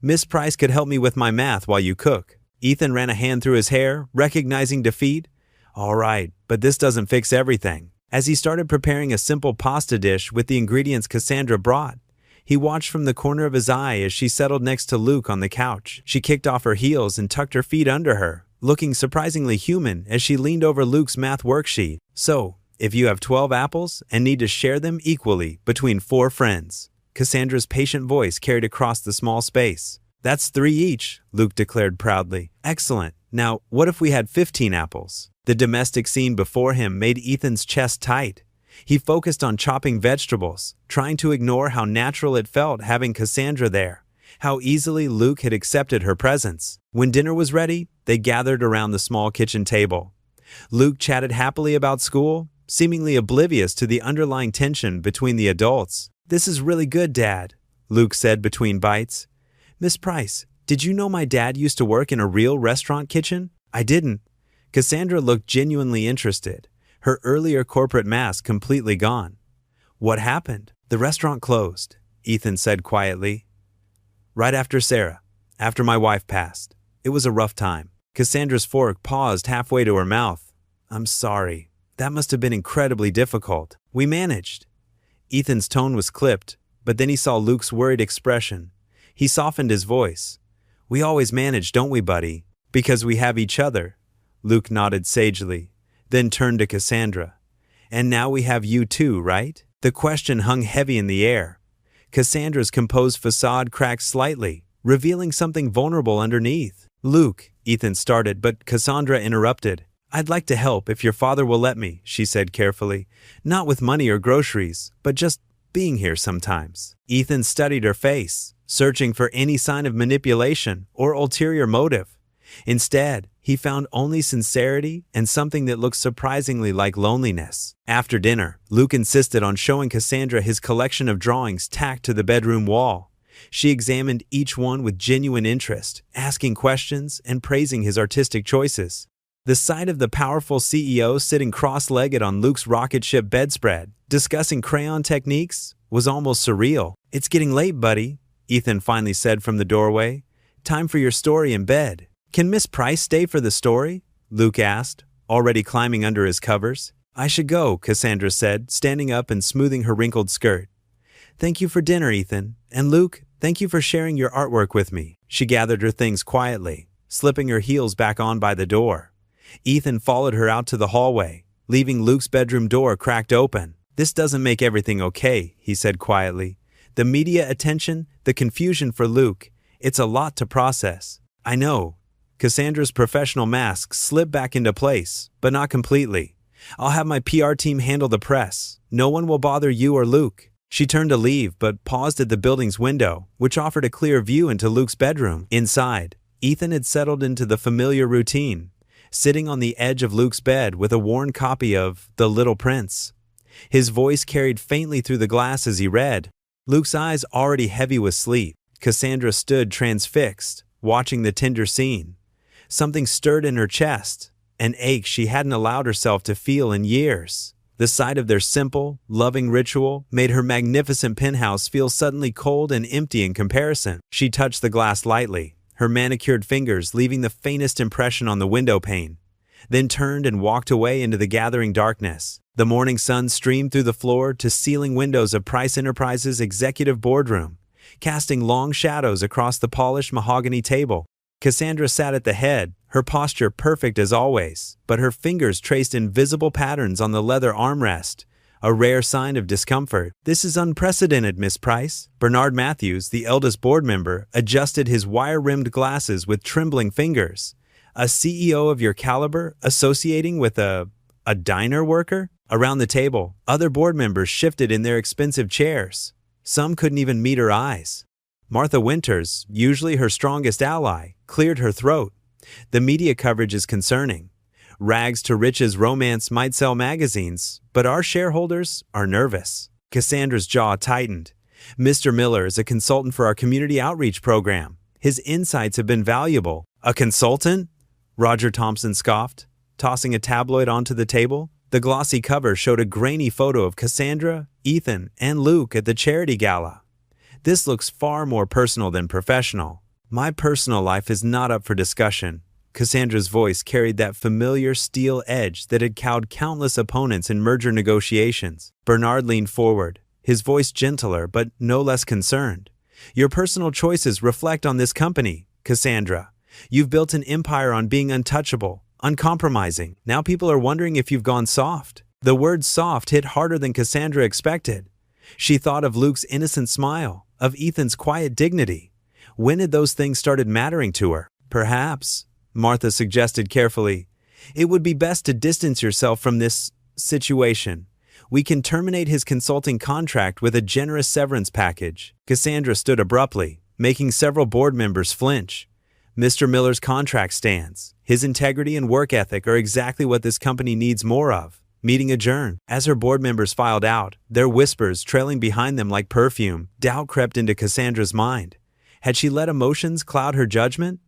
Miss Price could help me with my math while you cook. Ethan ran a hand through his hair, recognizing defeat. All right, but this doesn't fix everything. As he started preparing a simple pasta dish with the ingredients Cassandra brought, he watched from the corner of his eye as she settled next to Luke on the couch. She kicked off her heels and tucked her feet under her, looking surprisingly human as she leaned over Luke's math worksheet. So, if you have 12 apples and need to share them equally between 4 friends, Cassandra's patient voice carried across the small space. That's 3 each, Luke declared proudly. Excellent. Now, what if we had 15 apples? The domestic scene before him made Ethan's chest tight. He focused on chopping vegetables, trying to ignore how natural it felt having Cassandra there, how easily Luke had accepted her presence. When dinner was ready, they gathered around the small kitchen table. Luke chatted happily about school, seemingly oblivious to the underlying tension between the adults. This is really good, Dad, Luke said between bites. Miss Price, did you know my dad used to work in a real restaurant kitchen? I didn't. Cassandra looked genuinely interested, her earlier corporate mask completely gone. "What happened?" "The restaurant closed," Ethan said quietly. "Right after Sarah, after my wife passed. It was a rough time." Cassandra's fork paused halfway to her mouth. "I'm sorry. That must have been incredibly difficult." "We managed." Ethan's tone was clipped, but then he saw Luke's worried expression. He softened his voice. "We always manage, don't we, buddy? Because we have each other." Luke nodded sagely, then turned to Cassandra. "And now we have you too, right?" The question hung heavy in the air. Cassandra's composed facade cracked slightly, revealing something vulnerable underneath. "Luke," Ethan started, but Cassandra interrupted. "I'd like to help if your father will let me," she said carefully. "Not with money or groceries, but just being here sometimes." Ethan studied her face, searching for any sign of manipulation or ulterior motive. Instead, he found only sincerity and something that looked surprisingly like loneliness. After dinner, Luke insisted on showing Cassandra his collection of drawings tacked to the bedroom wall. She examined each one with genuine interest, asking questions and praising his artistic choices. The sight of the powerful CEO sitting cross-legged on Luke's rocket ship bedspread, discussing crayon techniques, was almost surreal. "It's getting late, buddy," Ethan finally said from the doorway. "Time for your story in bed." "Can Miss Price stay for the story?" Luke asked, already climbing under his covers. "I should go," Cassandra said, standing up and smoothing her wrinkled skirt. "Thank you for dinner, Ethan. And Luke, thank you for sharing your artwork with me." She gathered her things quietly, slipping her heels back on by the door. Ethan followed her out to the hallway, leaving Luke's bedroom door cracked open. "This doesn't make everything okay," he said quietly. "The media attention, the confusion for Luke, it's a lot to process." "I know." Cassandra's professional mask slipped back into place, but not completely. "I'll have my PR team handle the press. No one will bother you or Luke." She turned to leave, but paused at the building's window, which offered a clear view into Luke's bedroom. Inside, Ethan had settled into the familiar routine, sitting on the edge of Luke's bed with a worn copy of The Little Prince. His voice carried faintly through the glass as he read. Luke's eyes already heavy with sleep. Cassandra stood transfixed, watching the tender scene. Something stirred in her chest, an ache she hadn't allowed herself to feel in years. The sight of their simple, loving ritual made her magnificent penthouse feel suddenly cold and empty in comparison. She touched the glass lightly, her manicured fingers leaving the faintest impression on the window pane, then turned and walked away into the gathering darkness. The morning sun streamed through the floor-to-ceiling windows of Price Enterprises' executive boardroom, casting long shadows across the polished mahogany table. Cassandra sat at the head, her posture perfect as always, but her fingers traced invisible patterns on the leather armrest, a rare sign of discomfort. "This is unprecedented, Miss Price." Bernard Matthews, the eldest board member, adjusted his wire-rimmed glasses with trembling fingers. "A CEO of your caliber associating with a diner worker?" Around the table, other board members shifted in their expensive chairs. Some couldn't even meet her eyes. Martha Winters, usually her strongest ally, cleared her throat. "The media coverage is concerning. Rags to riches romance might sell magazines, but our shareholders are nervous." Cassandra's jaw tightened. "Mr. Miller is a consultant for our community outreach program. His insights have been valuable." "A consultant?" Roger Thompson scoffed, tossing a tabloid onto the table. The glossy cover showed a grainy photo of Cassandra, Ethan, and Luke at the charity gala. "This looks far more personal than professional." "My personal life is not up for discussion." Cassandra's voice carried that familiar steel edge that had cowed countless opponents in merger negotiations. Bernard leaned forward, his voice gentler but no less concerned. "Your personal choices reflect on this company, Cassandra. You've built an empire on being untouchable, uncompromising. Now people are wondering if you've gone soft." The word soft hit harder than Cassandra expected. She thought of Luke's innocent smile, of Ethan's quiet dignity. When had those things started mattering to her? "Perhaps," Martha suggested carefully, "it would be best to distance yourself from this situation. We can terminate his consulting contract with a generous severance package." Cassandra stood abruptly, making several board members flinch. "Mr. Miller's contract stands. His integrity and work ethic are exactly what this company needs more of." Meeting adjourned. As her board members filed out, their whispers trailing behind them like perfume, doubt crept into Cassandra's mind. Had she let emotions cloud her judgment?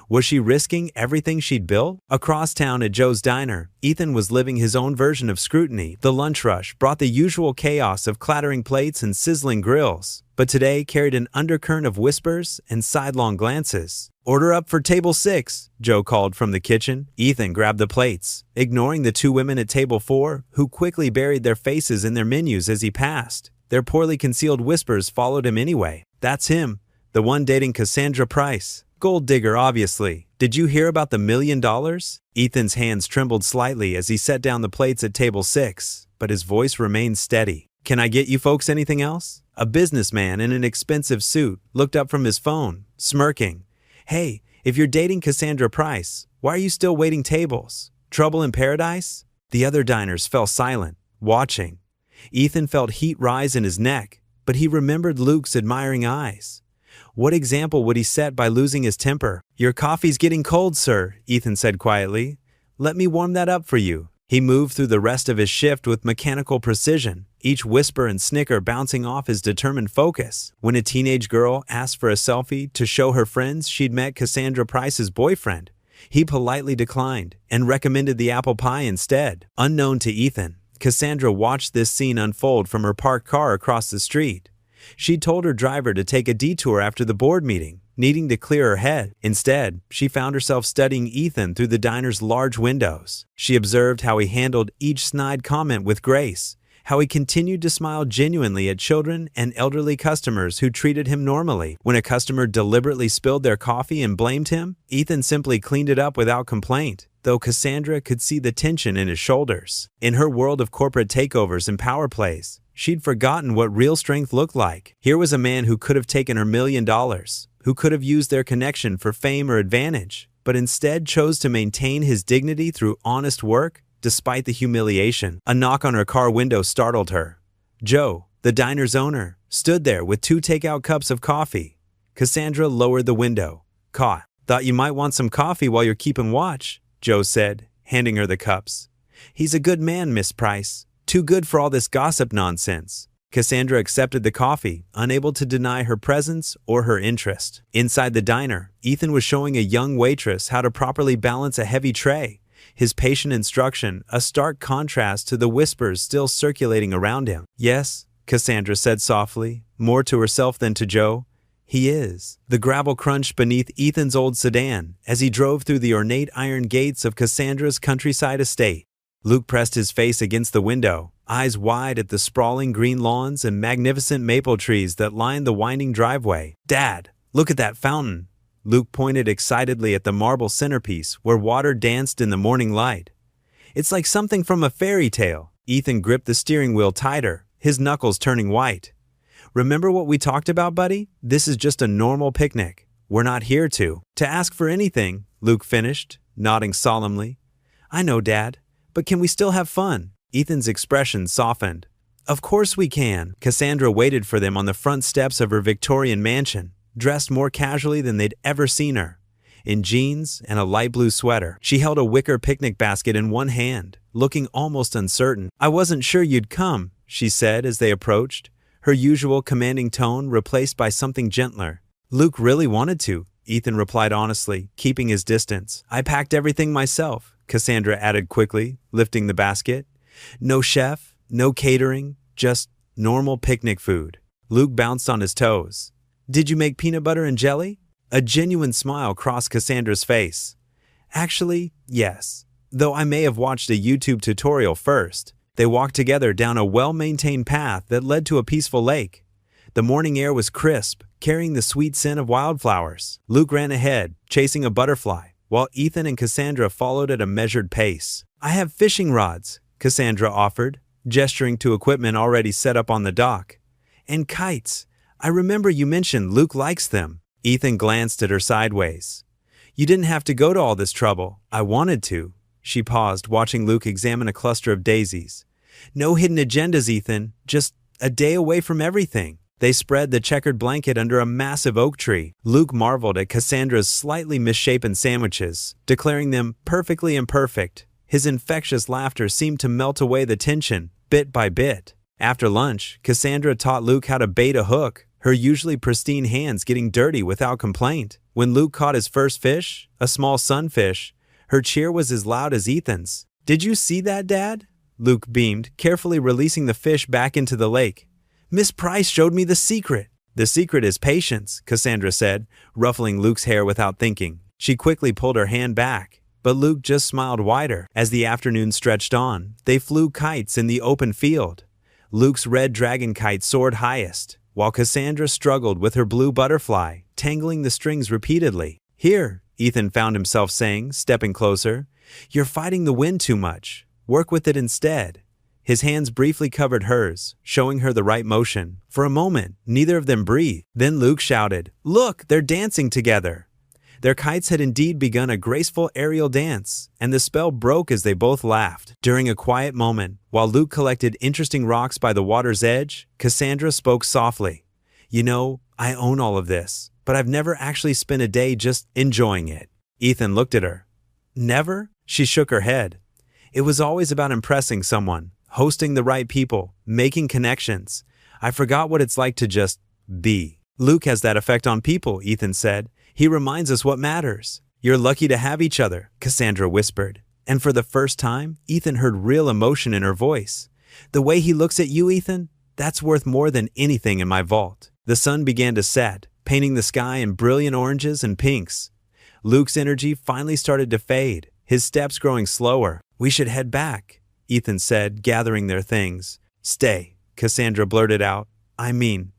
Was she risking everything she'd built? Across town at Joe's Diner, Ethan was living his own version of scrutiny. The lunch rush brought the usual chaos of clattering plates and sizzling grills, but today carried an undercurrent of whispers and sidelong glances. "Order up for table 6, Joe called from the kitchen. Ethan grabbed the plates, ignoring the two women at table 4, who quickly buried their faces in their menus as he passed. Their poorly concealed whispers followed him anyway. "That's him, the one dating Cassandra Price. Gold digger, obviously. Did you hear about the $1 million? Ethan's hands trembled slightly as he set down the plates at table 6, but his voice remained steady. "Can I get you folks anything else?" A businessman in an expensive suit looked up from his phone, smirking. "Hey, if you're dating Cassandra Price, why are you still waiting tables? Trouble in paradise?" The other diners fell silent, watching. Ethan felt heat rise in his neck, but he remembered Luke's admiring eyes. What example would he set by losing his temper? "Your coffee's getting cold, sir," Ethan said quietly. "Let me warm that up for you." He moved through the rest of his shift with mechanical precision, each whisper and snicker bouncing off his determined focus. When a teenage girl asked for a selfie to show her friends she'd met Cassandra Price's boyfriend, he politely declined and recommended the apple pie instead. Unknown to Ethan, Cassandra watched this scene unfold from her parked car across the street. She told her driver to take a detour after the board meeting, needing to clear her head. Instead, she found herself studying Ethan through the diner's large windows. She observed how he handled each snide comment with grace, how he continued to smile genuinely at children and elderly customers who treated him normally. When a customer deliberately spilled their coffee and blamed him, Ethan simply cleaned it up without complaint, though Cassandra could see the tension in his shoulders. In her world of corporate takeovers and power plays, she'd forgotten what real strength looked like. Here was a man who could have taken her $1 million, who could have used their connection for fame or advantage, but instead chose to maintain his dignity through honest work, despite the humiliation. A knock on her car window startled her. Joe, the diner's owner, stood there with 2 takeout cups of coffee. Cassandra lowered the window. "Thought you might want some coffee while you're keeping watch," Joe said, handing her the cups. "He's a good man, Miss Price. Too good for all this gossip nonsense." Cassandra accepted the coffee, unable to deny her presence or her interest. Inside the diner, Ethan was showing a young waitress how to properly balance a heavy tray, his patient instruction a stark contrast to the whispers still circulating around him. "Yes," Cassandra said softly, more to herself than to Joe. "He is." The gravel crunched beneath Ethan's old sedan as he drove through the ornate iron gates of Cassandra's countryside estate. Luke pressed his face against the window, eyes wide at the sprawling green lawns and magnificent maple trees that lined the winding driveway. "Dad, look at that fountain." Luke pointed excitedly at the marble centerpiece where water danced in the morning light. "It's like something from a fairy tale." Ethan gripped the steering wheel tighter, his knuckles turning white. "Remember what we talked about, buddy? This is just a normal picnic. We're not here to ask for anything," Luke finished, nodding solemnly. "I know, Dad. But can we still have fun?" Ethan's expression softened. "Of course we can." Cassandra waited for them on the front steps of her Victorian mansion, dressed more casually than they'd ever seen her. In jeans and a light blue sweater, she held a wicker picnic basket in one hand, looking almost uncertain. "I wasn't sure you'd come," she said as they approached, her usual commanding tone replaced by something gentler. "Luke really wanted to," Ethan replied honestly, keeping his distance. "I packed everything myself," Cassandra added quickly, lifting the basket. "No chef, no catering, just normal picnic food." Luke bounced on his toes. "Did you make peanut butter and jelly?" A genuine smile crossed Cassandra's face. "Actually, yes. Though I may have watched a YouTube tutorial first." They walked together down a well-maintained path that led to a peaceful lake. The morning air was crisp, carrying the sweet scent of wildflowers. Luke ran ahead, chasing a butterfly, while Ethan and Cassandra followed at a measured pace. "I have fishing rods," Cassandra offered, gesturing to equipment already set up on the dock. "And kites. I remember you mentioned Luke likes them." Ethan glanced at her sideways. "You didn't have to go to all this trouble." "I wanted to." She paused, watching Luke examine a cluster of daisies. "No hidden agendas, Ethan. Just a day away from everything." They spread the checkered blanket under a massive oak tree. Luke marveled at Cassandra's slightly misshapen sandwiches, declaring them perfectly imperfect. His infectious laughter seemed to melt away the tension, bit by bit. After lunch, Cassandra taught Luke how to bait a hook, her usually pristine hands getting dirty without complaint. When Luke caught his first fish, a small sunfish, her cheer was as loud as Ethan's. "Did you see that, Dad?" Luke beamed, carefully releasing the fish back into the lake. "Miss Price showed me the secret." "The secret is patience," Cassandra said, ruffling Luke's hair without thinking. She quickly pulled her hand back, but Luke just smiled wider. As the afternoon stretched on, they flew kites in the open field. Luke's red dragon kite soared highest, while Cassandra struggled with her blue butterfly, tangling the strings repeatedly. "Here," Ethan found himself saying, stepping closer, "you're fighting the wind too much. Work with it instead." His hands briefly covered hers, showing her the right motion. For a moment, neither of them breathed. Then Luke shouted, "Look, they're dancing together." Their kites had indeed begun a graceful aerial dance, and the spell broke as they both laughed. During a quiet moment, while Luke collected interesting rocks by the water's edge, Cassandra spoke softly. "You know, I own all of this, but I've never actually spent a day just enjoying it." Ethan looked at her. "Never?" She shook her head. "It was always about impressing someone, hosting the right people, making connections. I forgot what it's like to just be." "Luke has that effect on people," Ethan said. "He reminds us what matters." "You're lucky to have each other," Cassandra whispered. And for the first time, Ethan heard real emotion in her voice. "The way he looks at you, Ethan, that's worth more than anything in my vault." The sun began to set, painting the sky in brilliant oranges and pinks. Luke's energy finally started to fade, his steps growing slower. "We should head back," Ethan said, gathering their things. "Stay," Cassandra blurted out.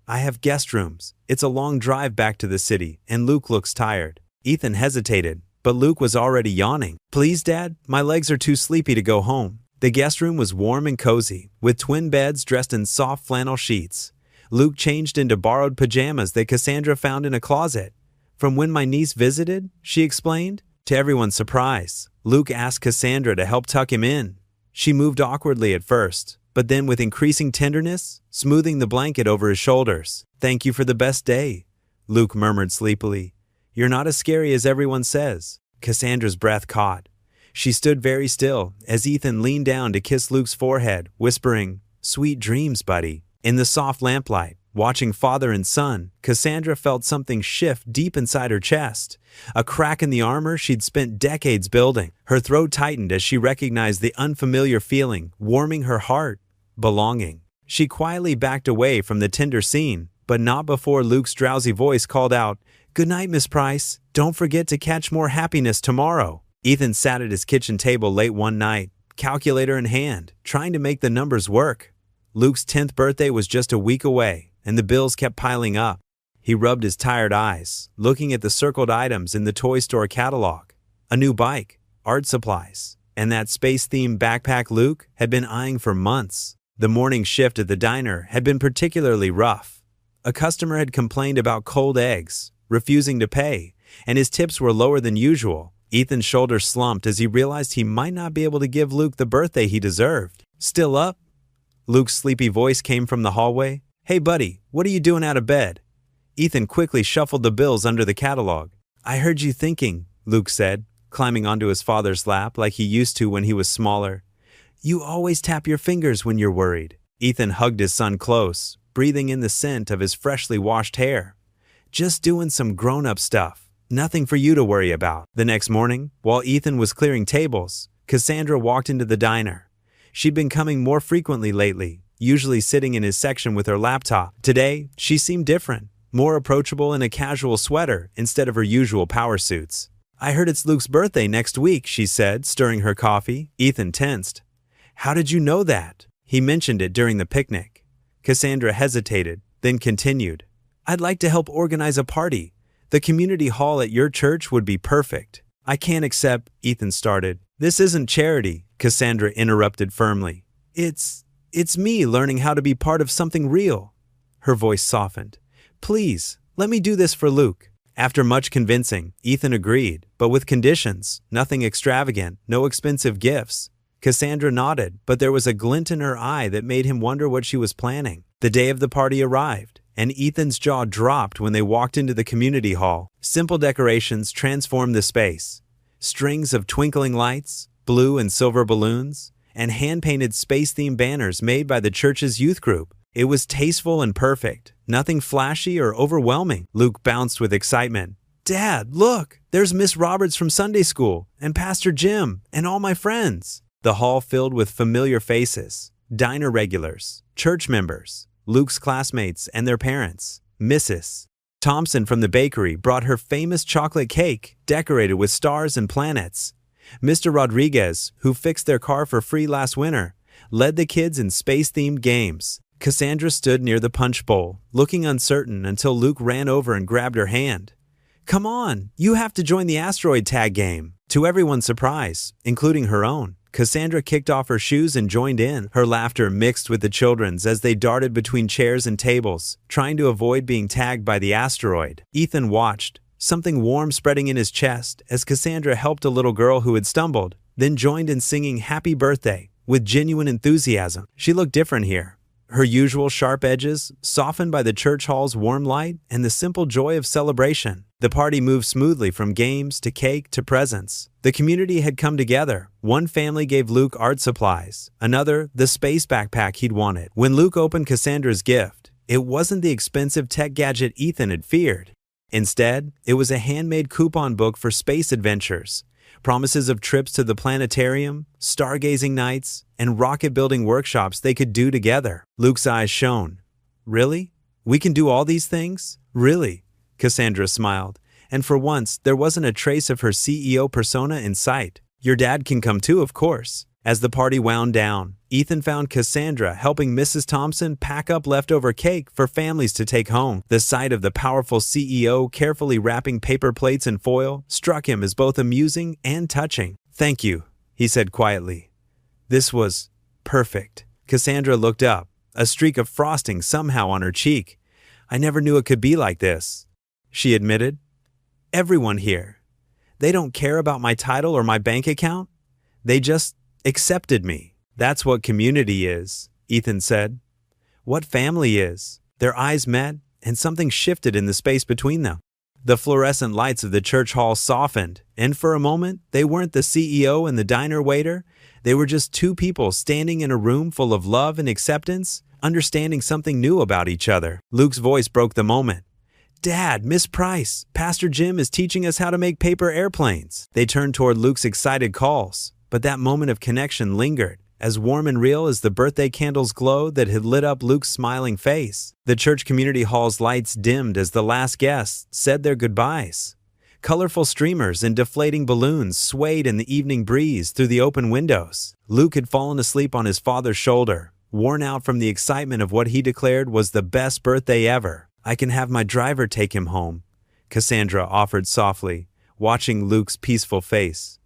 I have guest rooms. It's a long drive back to the city, and Luke looks tired." Ethan hesitated, but Luke was already yawning. "Please, Dad, my legs are too sleepy to go home." The guest room was warm and cozy, with twin beds dressed in soft flannel sheets. Luke changed into borrowed pajamas that Cassandra found in a closet. "From when my niece visited," she explained. To everyone's surprise, Luke asked Cassandra to help tuck him in. She moved awkwardly at first, but then with increasing tenderness, smoothing the blanket over his shoulders. "Thank you for the best day," Luke murmured sleepily. "You're not as scary as everyone says." Cassandra's breath caught. She stood very still as Ethan leaned down to kiss Luke's forehead, whispering, "Sweet dreams, buddy." In the soft lamplight, watching father and son, Cassandra felt something shift deep inside her chest, a crack in the armor she'd spent decades building. Her throat tightened as she recognized the unfamiliar feeling warming her heart. Belonging. She quietly backed away from the tender scene, but not before Luke's drowsy voice called out, "Good night, Miss Price. Don't forget to catch more happiness tomorrow." Ethan sat at his kitchen table late one night, calculator in hand, trying to make the numbers work. Luke's 10th birthday was just a week away, and the bills kept piling up. He rubbed his tired eyes, looking at the circled items in the toy store catalog. A new bike, art supplies, and that space-themed backpack Luke had been eyeing for months. The morning shift at the diner had been particularly rough. A customer had complained about cold eggs, refusing to pay, and his tips were lower than usual. Ethan's shoulders slumped as he realized he might not be able to give Luke the birthday he deserved. "Still up?" Luke's sleepy voice came from the hallway. "Hey buddy, what are you doing out of bed?" Ethan quickly shuffled the bills under the catalog. "I heard you thinking," Luke said, climbing onto his father's lap like he used to when he was smaller. "You always tap your fingers when you're worried." Ethan hugged his son close, breathing in the scent of his freshly washed hair. "Just doing some grown-up stuff. Nothing for you to worry about." The next morning, while Ethan was clearing tables, Cassandra walked into the diner. She'd been coming more frequently lately, usually sitting in his section with her laptop. Today, she seemed different, more approachable in a casual sweater instead of her usual power suits. "I heard it's Luke's birthday next week," she said, stirring her coffee. Ethan tensed. "How did you know that?" "He mentioned it during the picnic." Cassandra hesitated, then continued. "I'd like to help organize a party. The community hall at your church would be perfect." "I can't accept," Ethan started. "This isn't charity," Cassandra interrupted firmly. It's me learning how to be part of something real." Her voice softened. "Please, let me do this for Luke." After much convincing, Ethan agreed, but with conditions: nothing extravagant, no expensive gifts. Cassandra nodded, but there was a glint in her eye that made him wonder what she was planning. The day of the party arrived, and Ethan's jaw dropped when they walked into the community hall. Simple decorations transformed the space. Strings of twinkling lights, blue and silver balloons, and hand-painted space-themed banners made by the church's youth group. It was tasteful and perfect, nothing flashy or overwhelming. Luke bounced with excitement. "Dad, look! There's Miss Roberts from Sunday school, and Pastor Jim, and all my friends." The hall filled with familiar faces, diner regulars, church members, Luke's classmates and their parents. Mrs. Thompson from the bakery brought her famous chocolate cake, decorated with stars and planets. Mr. Rodriguez, who fixed their car for free last winter, led the kids in space-themed games. Cassandra stood near the punch bowl, looking uncertain until Luke ran over and grabbed her hand. "Come on, you have to join the asteroid tag game." To everyone's surprise, including her own, Cassandra kicked off her shoes and joined in. Her laughter mixed with the children's as they darted between chairs and tables, trying to avoid being tagged by the asteroid. Ethan watched, something warm spreading in his chest as Cassandra helped a little girl who had stumbled, then joined in singing "Happy Birthday" with genuine enthusiasm. She looked different here. Her usual sharp edges, softened by the church hall's warm light and the simple joy of celebration. The party moved smoothly from games to cake to presents. The community had come together. One family gave Luke art supplies, another the space backpack he'd wanted. When Luke opened Cassandra's gift, it wasn't the expensive tech gadget Ethan had feared. Instead, it was a handmade coupon book for space adventures. Promises of trips to the planetarium, stargazing nights, and rocket-building workshops they could do together. Luke's eyes shone. "Really? We can do all these things? Really?" Cassandra smiled, and for once there wasn't a trace of her CEO persona in sight. "Your dad can come too, of course." As the party wound down, Ethan found Cassandra helping Mrs. Thompson pack up leftover cake for families to take home. The sight of the powerful CEO carefully wrapping paper plates in foil struck him as both amusing and touching. "Thank you," he said quietly. "This was perfect." Cassandra looked up, a streak of frosting somehow on her cheek. "I never knew it could be like this," she admitted. "Everyone here, they don't care about my title or my bank account. They just accepted me." "That's what community is," Ethan said. "What family is." Their eyes met, and something shifted in the space between them. The fluorescent lights of the church hall softened, and for a moment, they weren't the CEO and the diner waiter. They were just two people standing in a room full of love and acceptance, understanding something new about each other. Luke's voice broke the moment. "Dad, Miss Price, Pastor Jim is teaching us how to make paper airplanes." They turned toward Luke's excited calls, but that moment of connection lingered, as warm and real as the birthday candles' glow that had lit up Luke's smiling face. The church community hall's lights dimmed as the last guests said their goodbyes. Colorful streamers and deflating balloons swayed in the evening breeze through the open windows. Luke had fallen asleep on his father's shoulder, worn out from the excitement of what he declared was the best birthday ever. "I can have my driver take him home," Cassandra offered softly, watching Luke's peaceful face.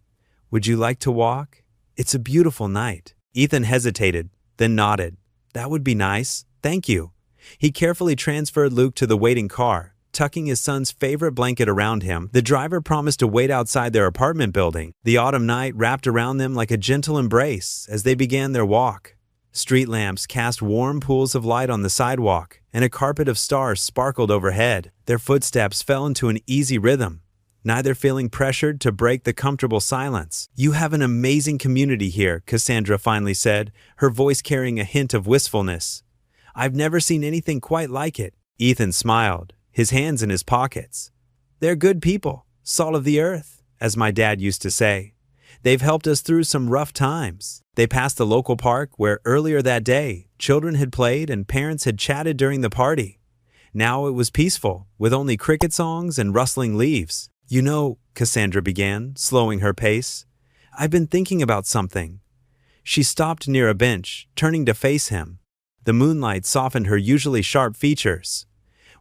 "Would you like to walk? It's a beautiful night." Ethan hesitated, then nodded. "That would be nice. Thank you." He carefully transferred Luke to the waiting car, tucking his son's favorite blanket around him. The driver promised to wait outside their apartment building. The autumn night wrapped around them like a gentle embrace as they began their walk. Street lamps cast warm pools of light on the sidewalk, and a carpet of stars sparkled overhead. Their footsteps fell into an easy rhythm, neither feeling pressured to break the comfortable silence. "You have an amazing community here," Cassandra finally said, her voice carrying a hint of wistfulness. "I've never seen anything quite like it." Ethan smiled, his hands in his pockets. "They're good people, salt of the earth, as my dad used to say. They've helped us through some rough times." They passed the local park where earlier that day, children had played and parents had chatted during the party. Now it was peaceful, with only cricket songs and rustling leaves. "You know," Cassandra began, slowing her pace, "I've been thinking about something." She stopped near a bench, turning to face him. The moonlight softened her usually sharp features.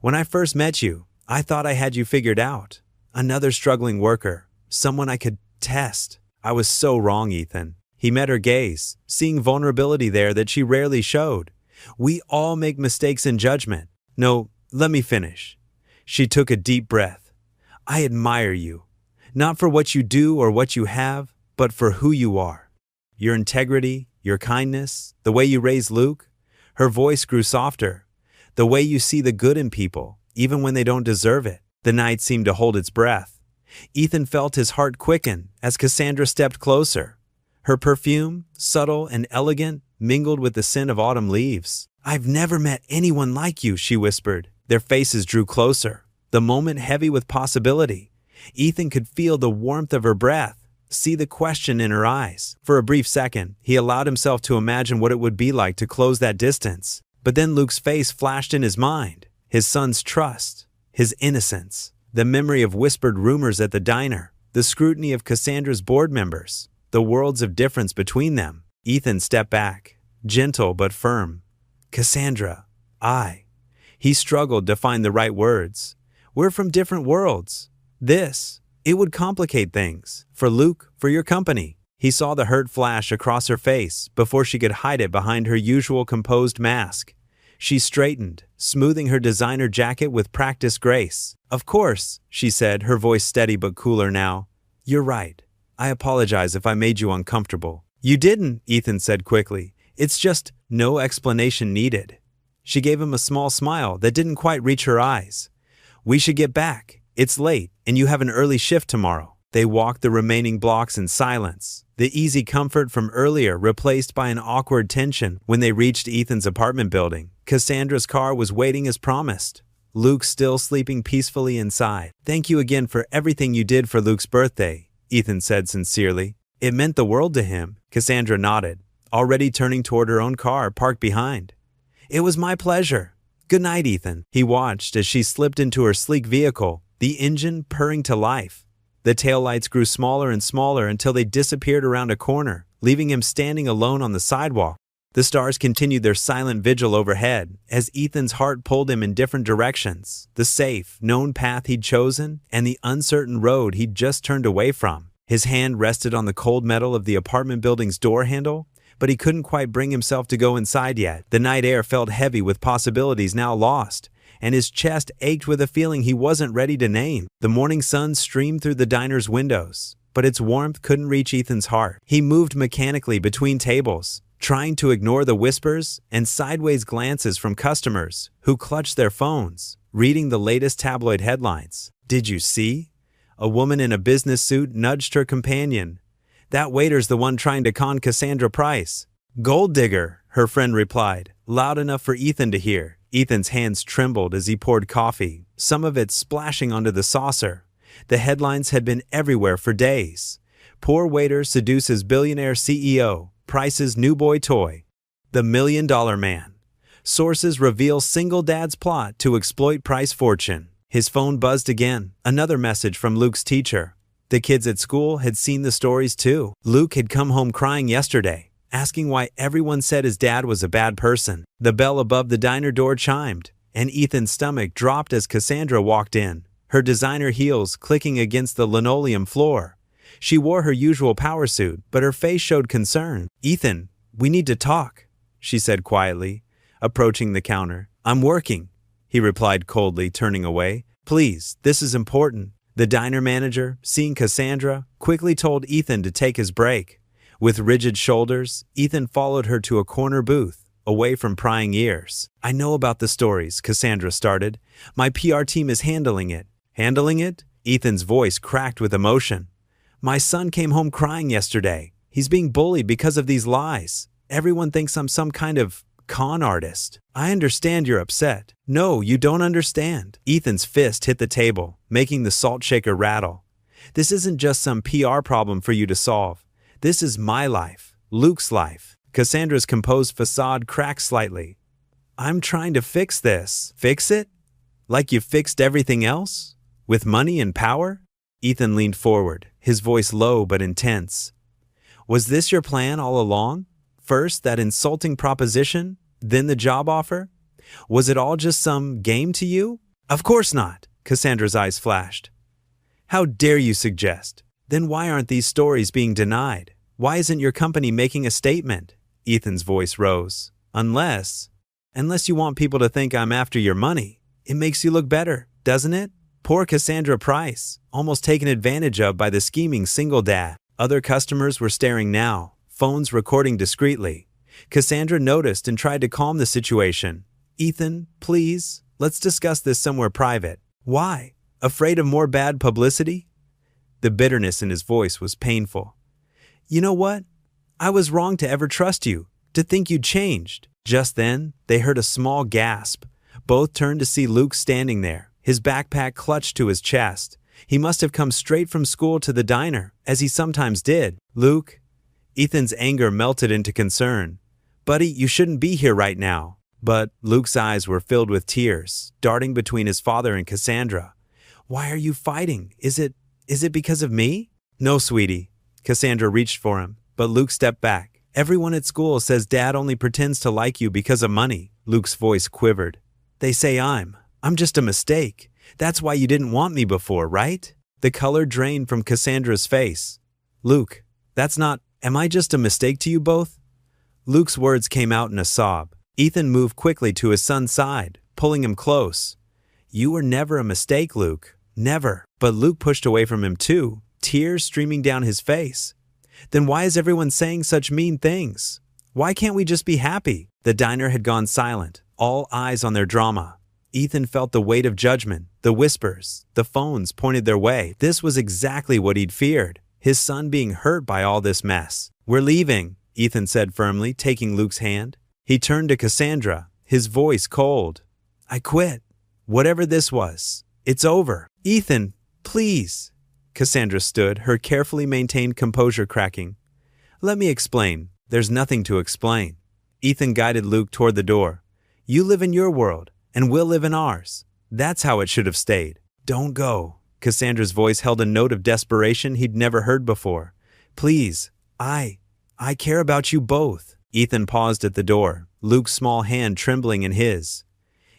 "When I first met you, I thought I had you figured out. Another struggling worker, someone I could test. I was so wrong, Ethan." He met her gaze, seeing vulnerability there that she rarely showed. "We all make mistakes in judgment." "No, let me finish." She took a deep breath. "I admire you, not for what you do or what you have, but for who you are. Your integrity, your kindness, the way you raise Luke." Her voice grew softer. "The way you see the good in people, even when they don't deserve it." The night seemed to hold its breath. Ethan felt his heart quicken as Cassandra stepped closer. Her perfume, subtle and elegant, mingled with the scent of autumn leaves. "I've never met anyone like you," she whispered. Their faces drew closer, the moment heavy with possibility. Ethan could feel the warmth of her breath, see the question in her eyes. For a brief second, he allowed himself to imagine what it would be like to close that distance. But then Luke's face flashed in his mind, his son's trust, his innocence, the memory of whispered rumors at the diner, the scrutiny of Cassandra's board members, the worlds of difference between them. Ethan stepped back, gentle but firm. "Cassandra, He struggled to find the right words. "We're from different worlds. It would complicate things. For Luke, for your company." He saw the hurt flash across her face before she could hide it behind her usual composed mask. She straightened, smoothing her designer jacket with practiced grace. "Of course," she said, her voice steady but cooler now. "You're right. I apologize if I made you uncomfortable." "You didn't," Ethan said quickly. "It's just no explanation needed." She gave him a small smile that didn't quite reach her eyes. "We should get back. It's late, and you have an early shift tomorrow." They walked the remaining blocks in silence, the easy comfort from earlier replaced by an awkward tension. When they reached Ethan's apartment building, Cassandra's car was waiting as promised, Luke still sleeping peacefully inside. "Thank you again for everything you did for Luke's birthday," Ethan said sincerely. "It meant the world to him." Cassandra nodded, already turning toward her own car parked behind. "It was my pleasure. Good night, Ethan." He watched as she slipped into her sleek vehicle, the engine purring to life. The taillights grew smaller and smaller until they disappeared around a corner, leaving him standing alone on the sidewalk. The stars continued their silent vigil overhead as Ethan's heart pulled him in different directions, the safe, known path he'd chosen and the uncertain road he'd just turned away from. His hand rested on the cold metal of the apartment building's door handle, but he couldn't quite bring himself to go inside yet. The night air felt heavy with possibilities now lost, and his chest ached with a feeling he wasn't ready to name. The morning sun streamed through the diner's windows, but its warmth couldn't reach Ethan's heart. He moved mechanically between tables, trying to ignore the whispers and sideways glances from customers who clutched their phones, reading the latest tabloid headlines. "Did you see?" A woman in a business suit nudged her companion. "That waiter's the one trying to con Cassandra Price." "Gold digger," her friend replied, loud enough for Ethan to hear. Ethan's hands trembled as he poured coffee, some of it splashing onto the saucer. The headlines had been everywhere for days. "Poor waiter seduces billionaire CEO, Price's new boy toy." "The $1 Million Man." Sources reveal single dad's plot to exploit Price fortune. His phone buzzed again, another message from Luke's teacher. The kids at school had seen the stories too. Luke had come home crying yesterday, asking why everyone said his dad was a bad person. The bell above the diner door chimed, and Ethan's stomach dropped as Cassandra walked in, her designer heels clicking against the linoleum floor. She wore her usual power suit, but her face showed concern. "Ethan, we need to talk," she said quietly, approaching the counter. "I'm working," he replied coldly, turning away. "Please, this is important." The diner manager, seeing Cassandra, quickly told Ethan to take his break. With rigid shoulders, Ethan followed her to a corner booth, away from prying ears. "I know about the stories," Cassandra started. "My PR team is handling it." "Handling it?" Ethan's voice cracked with emotion. "My son came home crying yesterday. He's being bullied because of these lies. Everyone thinks I'm some kind of con artist." "I understand you're upset." "No, you don't understand." Ethan's fist hit the table, making the salt shaker rattle. "This isn't just some PR problem for you to solve. This is my life, Luke's life." Cassandra's composed facade cracked slightly. "I'm trying to fix this." "Fix it? Like you fixed everything else? With money and power?" Ethan leaned forward, his voice low but intense. "Was this your plan all along? First that insulting proposition, then the job offer? Was it all just some game to you?" "Of course not," Cassandra's eyes flashed. "How dare you suggest? Then why aren't these stories being denied? Why isn't your company making a statement?" Ethan's voice rose. Unless you want people to think I'm after your money. It makes you look better, doesn't it?" Poor Cassandra Price, almost taken advantage of by the scheming single dad. Other customers were staring now, phones recording discreetly. Cassandra noticed and tried to calm the situation. "Ethan, please, let's discuss this somewhere private." "Why? Afraid of more bad publicity?" The bitterness in his voice was painful. "You know what? I was wrong to ever trust you, to think you'd changed." Just then, they heard a small gasp. Both turned to see Luke standing there, his backpack clutched to his chest. He must have come straight from school to the diner, as he sometimes did. Luke? Ethan's anger melted into concern. Buddy, you shouldn't be here right now. But Luke's eyes were filled with tears, darting between his father and Cassandra. Why are you fighting? Is it because of me? No, sweetie. Cassandra reached for him, but Luke stepped back. Everyone at school says Dad only pretends to like you because of money. Luke's voice quivered. They say I'm just a mistake. That's why you didn't want me before, right? The color drained from Cassandra's face. Luke, am I just a mistake to you both? Luke's words came out in a sob. Ethan moved quickly to his son's side, pulling him close. You were never a mistake, Luke. Never. But Luke pushed away from him too, tears streaming down his face. Then why is everyone saying such mean things? Why can't we just be happy? The diner had gone silent, all eyes on their drama. Ethan felt the weight of judgment, the whispers, the phones pointed their way. This was exactly what he'd feared, his son being hurt by all this mess. We're leaving, Ethan said firmly, taking Luke's hand. He turned to Cassandra, his voice cold. I quit. Whatever this was, it's over. Ethan, please. Cassandra stood, her carefully maintained composure cracking. Let me explain. There's nothing to explain. Ethan guided Luke toward the door. You live in your world, and we'll live in ours. That's how it should have stayed. Don't go. Cassandra's voice held a note of desperation he'd never heard before. Please, I care about you both. Ethan paused at the door, Luke's small hand trembling in his.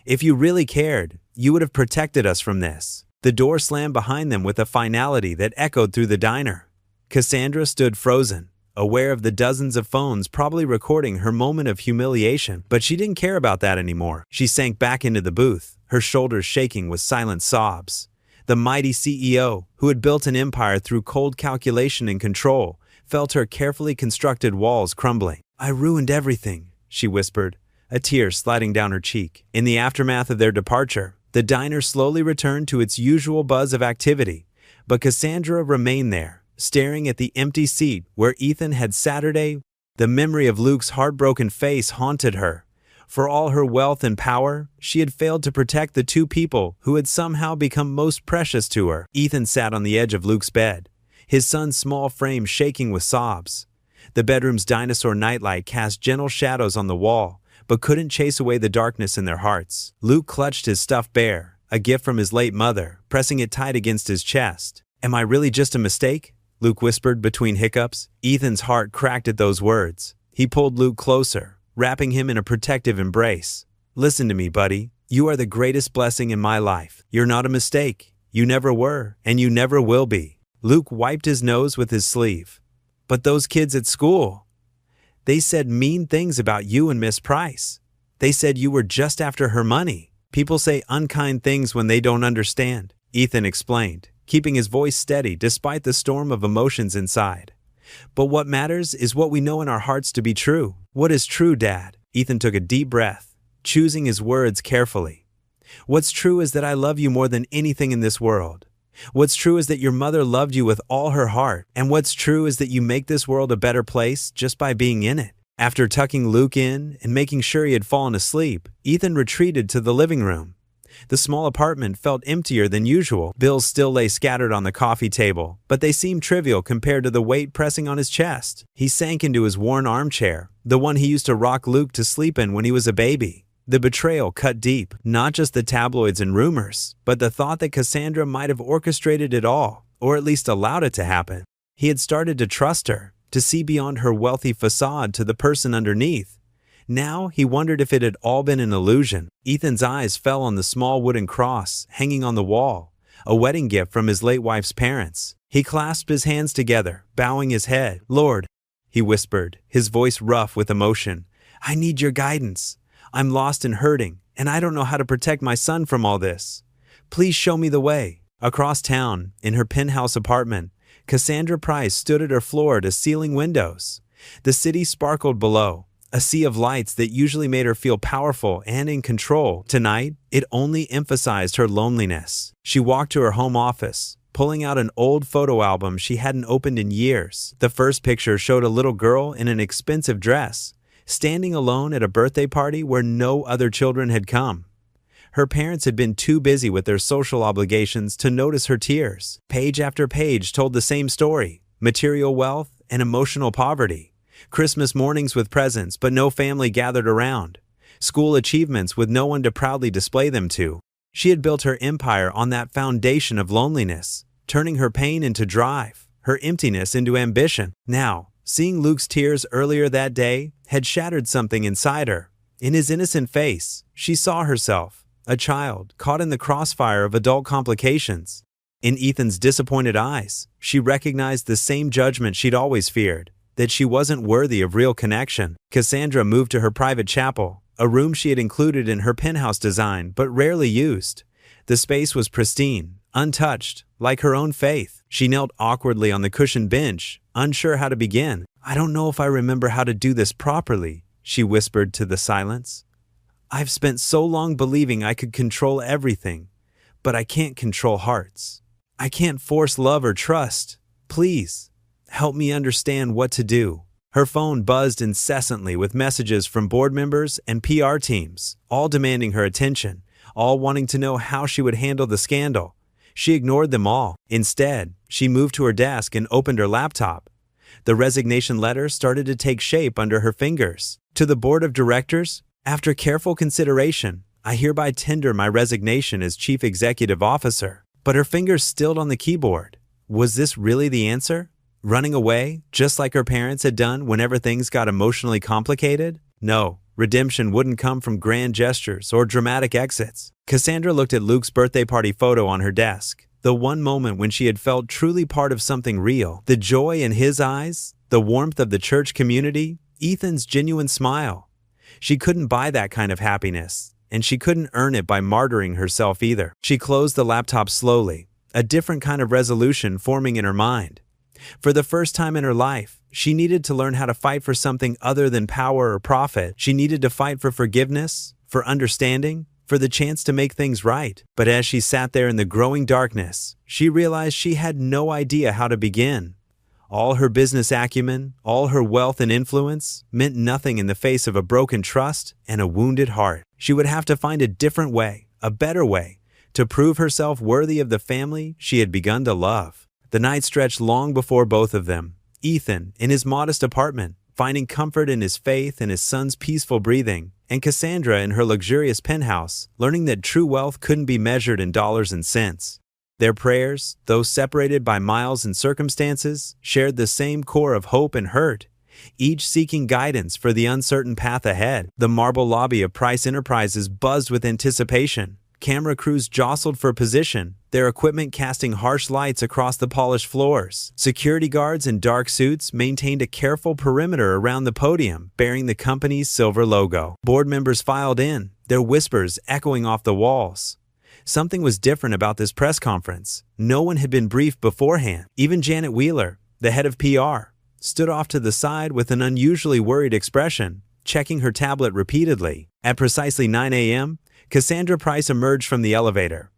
If you really cared, you would have protected us from this. The door slammed behind them with a finality that echoed through the diner. Cassandra stood frozen, aware of the dozens of phones probably recording her moment of humiliation, but she didn't care about that anymore. She sank back into the booth, her shoulders shaking with silent sobs. The mighty CEO, who had built an empire through cold calculation and control, felt her carefully constructed walls crumbling. I ruined everything, she whispered, a tear sliding down her cheek. In the aftermath of their departure, the diner slowly returned to its usual buzz of activity, but Cassandra remained there, staring at the empty seat where Ethan had Saturday. The memory of Luke's heartbroken face haunted her. For all her wealth and power, she had failed to protect the two people who had somehow become most precious to her. Ethan sat on the edge of Luke's bed, his son's small frame shaking with sobs. The bedroom's dinosaur nightlight cast gentle shadows on the wall, but couldn't chase away the darkness in their hearts. Luke clutched his stuffed bear, a gift from his late mother, pressing it tight against his chest. Am I really just a mistake? Luke whispered between hiccups. Ethan's heart cracked at those words. He pulled Luke closer, wrapping him in a protective embrace. Listen to me, buddy. You are the greatest blessing in my life. You're not a mistake. You never were, and you never will be. Luke wiped his nose with his sleeve. But those kids at school, they said mean things about you and Miss Price. They said you were just after her money. People say unkind things when they don't understand, Ethan explained, keeping his voice steady despite the storm of emotions inside. But what matters is what we know in our hearts to be true. What is true, Dad? Ethan took a deep breath, choosing his words carefully. What's true is that I love you more than anything in this world. What's true is that your mother loved you with all her heart, and what's true is that you make this world a better place just by being in it. After tucking Luke in and making sure he had fallen asleep, Ethan retreated to the living room. The small apartment felt emptier than usual. Bills still lay scattered on the coffee table, but they seemed trivial compared to the weight pressing on his chest. He sank into his worn armchair, the one he used to rock Luke to sleep in when he was a baby. The betrayal cut deep, not just the tabloids and rumors, but the thought that Cassandra might have orchestrated it all, or at least allowed it to happen. He had started to trust her, to see beyond her wealthy facade to the person underneath. Now he wondered if it had all been an illusion. Ethan's eyes fell on the small wooden cross hanging on the wall, a wedding gift from his late wife's parents. He clasped his hands together, bowing his head. Lord, he whispered, his voice rough with emotion, I need your guidance. I'm lost and hurting, and I don't know how to protect my son from all this. Please show me the way. Across town, in her penthouse apartment, Cassandra Price stood at her floor-to-ceiling windows. The city sparkled below, a sea of lights that usually made her feel powerful and in control. Tonight, it only emphasized her loneliness. She walked to her home office, pulling out an old photo album she hadn't opened in years. The first picture showed a little girl in an expensive dress, standing alone at a birthday party where no other children had come. Her parents had been too busy with their social obligations to notice her tears. Page after page told the same story: material wealth and emotional poverty. Christmas mornings with presents but no family gathered around. School achievements with no one to proudly display them to. She had built her empire on that foundation of loneliness, turning her pain into drive, her emptiness into ambition. Now, seeing Luke's tears earlier that day had shattered something inside her. In his innocent face, she saw herself, a child caught in the crossfire of adult complications. In Ethan's disappointed eyes, she recognized the same judgment she'd always feared, that she wasn't worthy of real connection. Cassandra moved to her private chapel, a room she had included in her penthouse design but rarely used. The space was pristine, untouched, like her own faith. She knelt awkwardly on the cushioned bench, unsure how to begin. "I don't know if I remember how to do this properly," she whispered to the silence. "I've spent so long believing I could control everything, but I can't control hearts. I can't force love or trust. Please, help me understand what to do." Her phone buzzed incessantly with messages from board members and PR teams, all demanding her attention, all wanting to know how she would handle the scandal. She ignored them all. Instead, she moved to her desk and opened her laptop. The resignation letter started to take shape under her fingers. To the board of directors, "After careful consideration, I hereby tender my resignation as Chief Executive Officer." But her fingers stilled on the keyboard. Was this really the answer? Running away, just like her parents had done whenever things got emotionally complicated? No, redemption wouldn't come from grand gestures or dramatic exits. Cassandra looked at Luke's birthday party photo on her desk, the one moment when she had felt truly part of something real. The joy in his eyes, the warmth of the church community, Ethan's genuine smile. She couldn't buy that kind of happiness, and she couldn't earn it by martyring herself either. She closed the laptop slowly, a different kind of resolution forming in her mind. For the first time in her life, she needed to learn how to fight for something other than power or profit. She needed to fight for forgiveness, for understanding, for the chance to make things right. But as she sat there in the growing darkness, she realized she had no idea how to begin. All her business acumen, all her wealth and influence, meant nothing in the face of a broken trust and a wounded heart. She would have to find a different way, a better way, to prove herself worthy of the family she had begun to love. The night stretched long before both of them. Ethan, in his modest apartment, finding comfort in his faith and his son's peaceful breathing, and Cassandra in her luxurious penthouse, learning that true wealth couldn't be measured in dollars and cents. Their prayers, though separated by miles and circumstances, shared the same core of hope and hurt, each seeking guidance for the uncertain path ahead. The marble lobby of Price Enterprises buzzed with anticipation. Camera crews jostled for position, their equipment casting harsh lights across the polished floors. Security guards in dark suits maintained a careful perimeter around the podium, bearing the company's silver logo. Board members filed in, their whispers echoing off the walls. Something was different about this press conference. No one had been briefed beforehand. Even Janet Wheeler, the head of PR, stood off to the side with an unusually worried expression, checking her tablet repeatedly. At precisely 9 a.m., Cassandra Price emerged from the elevator.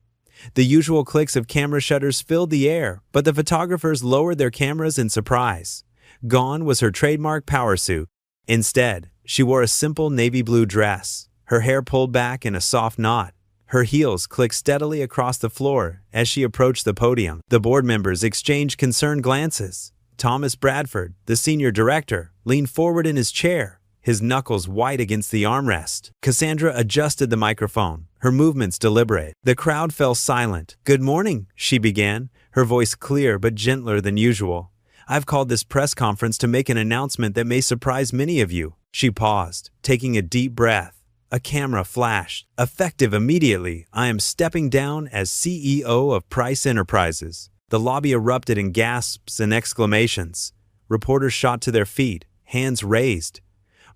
The usual clicks of camera shutters filled the air, but the photographers lowered their cameras in surprise. Gone was her trademark power suit. Instead, she wore a simple navy blue dress, her hair pulled back in a soft knot. Her heels clicked steadily across the floor as she approached the podium. The board members exchanged concerned glances. Thomas Bradford, the senior director, leaned forward in his chair, his knuckles white against the armrest. Cassandra adjusted the microphone, her movements deliberate. The crowd fell silent. "Good morning," she began, her voice clear but gentler than usual. "I've called this press conference to make an announcement that may surprise many of you." She paused, taking a deep breath. A camera flashed. "Effective immediately, I am stepping down as CEO of Price Enterprises." The lobby erupted in gasps and exclamations. Reporters shot to their feet, hands raised.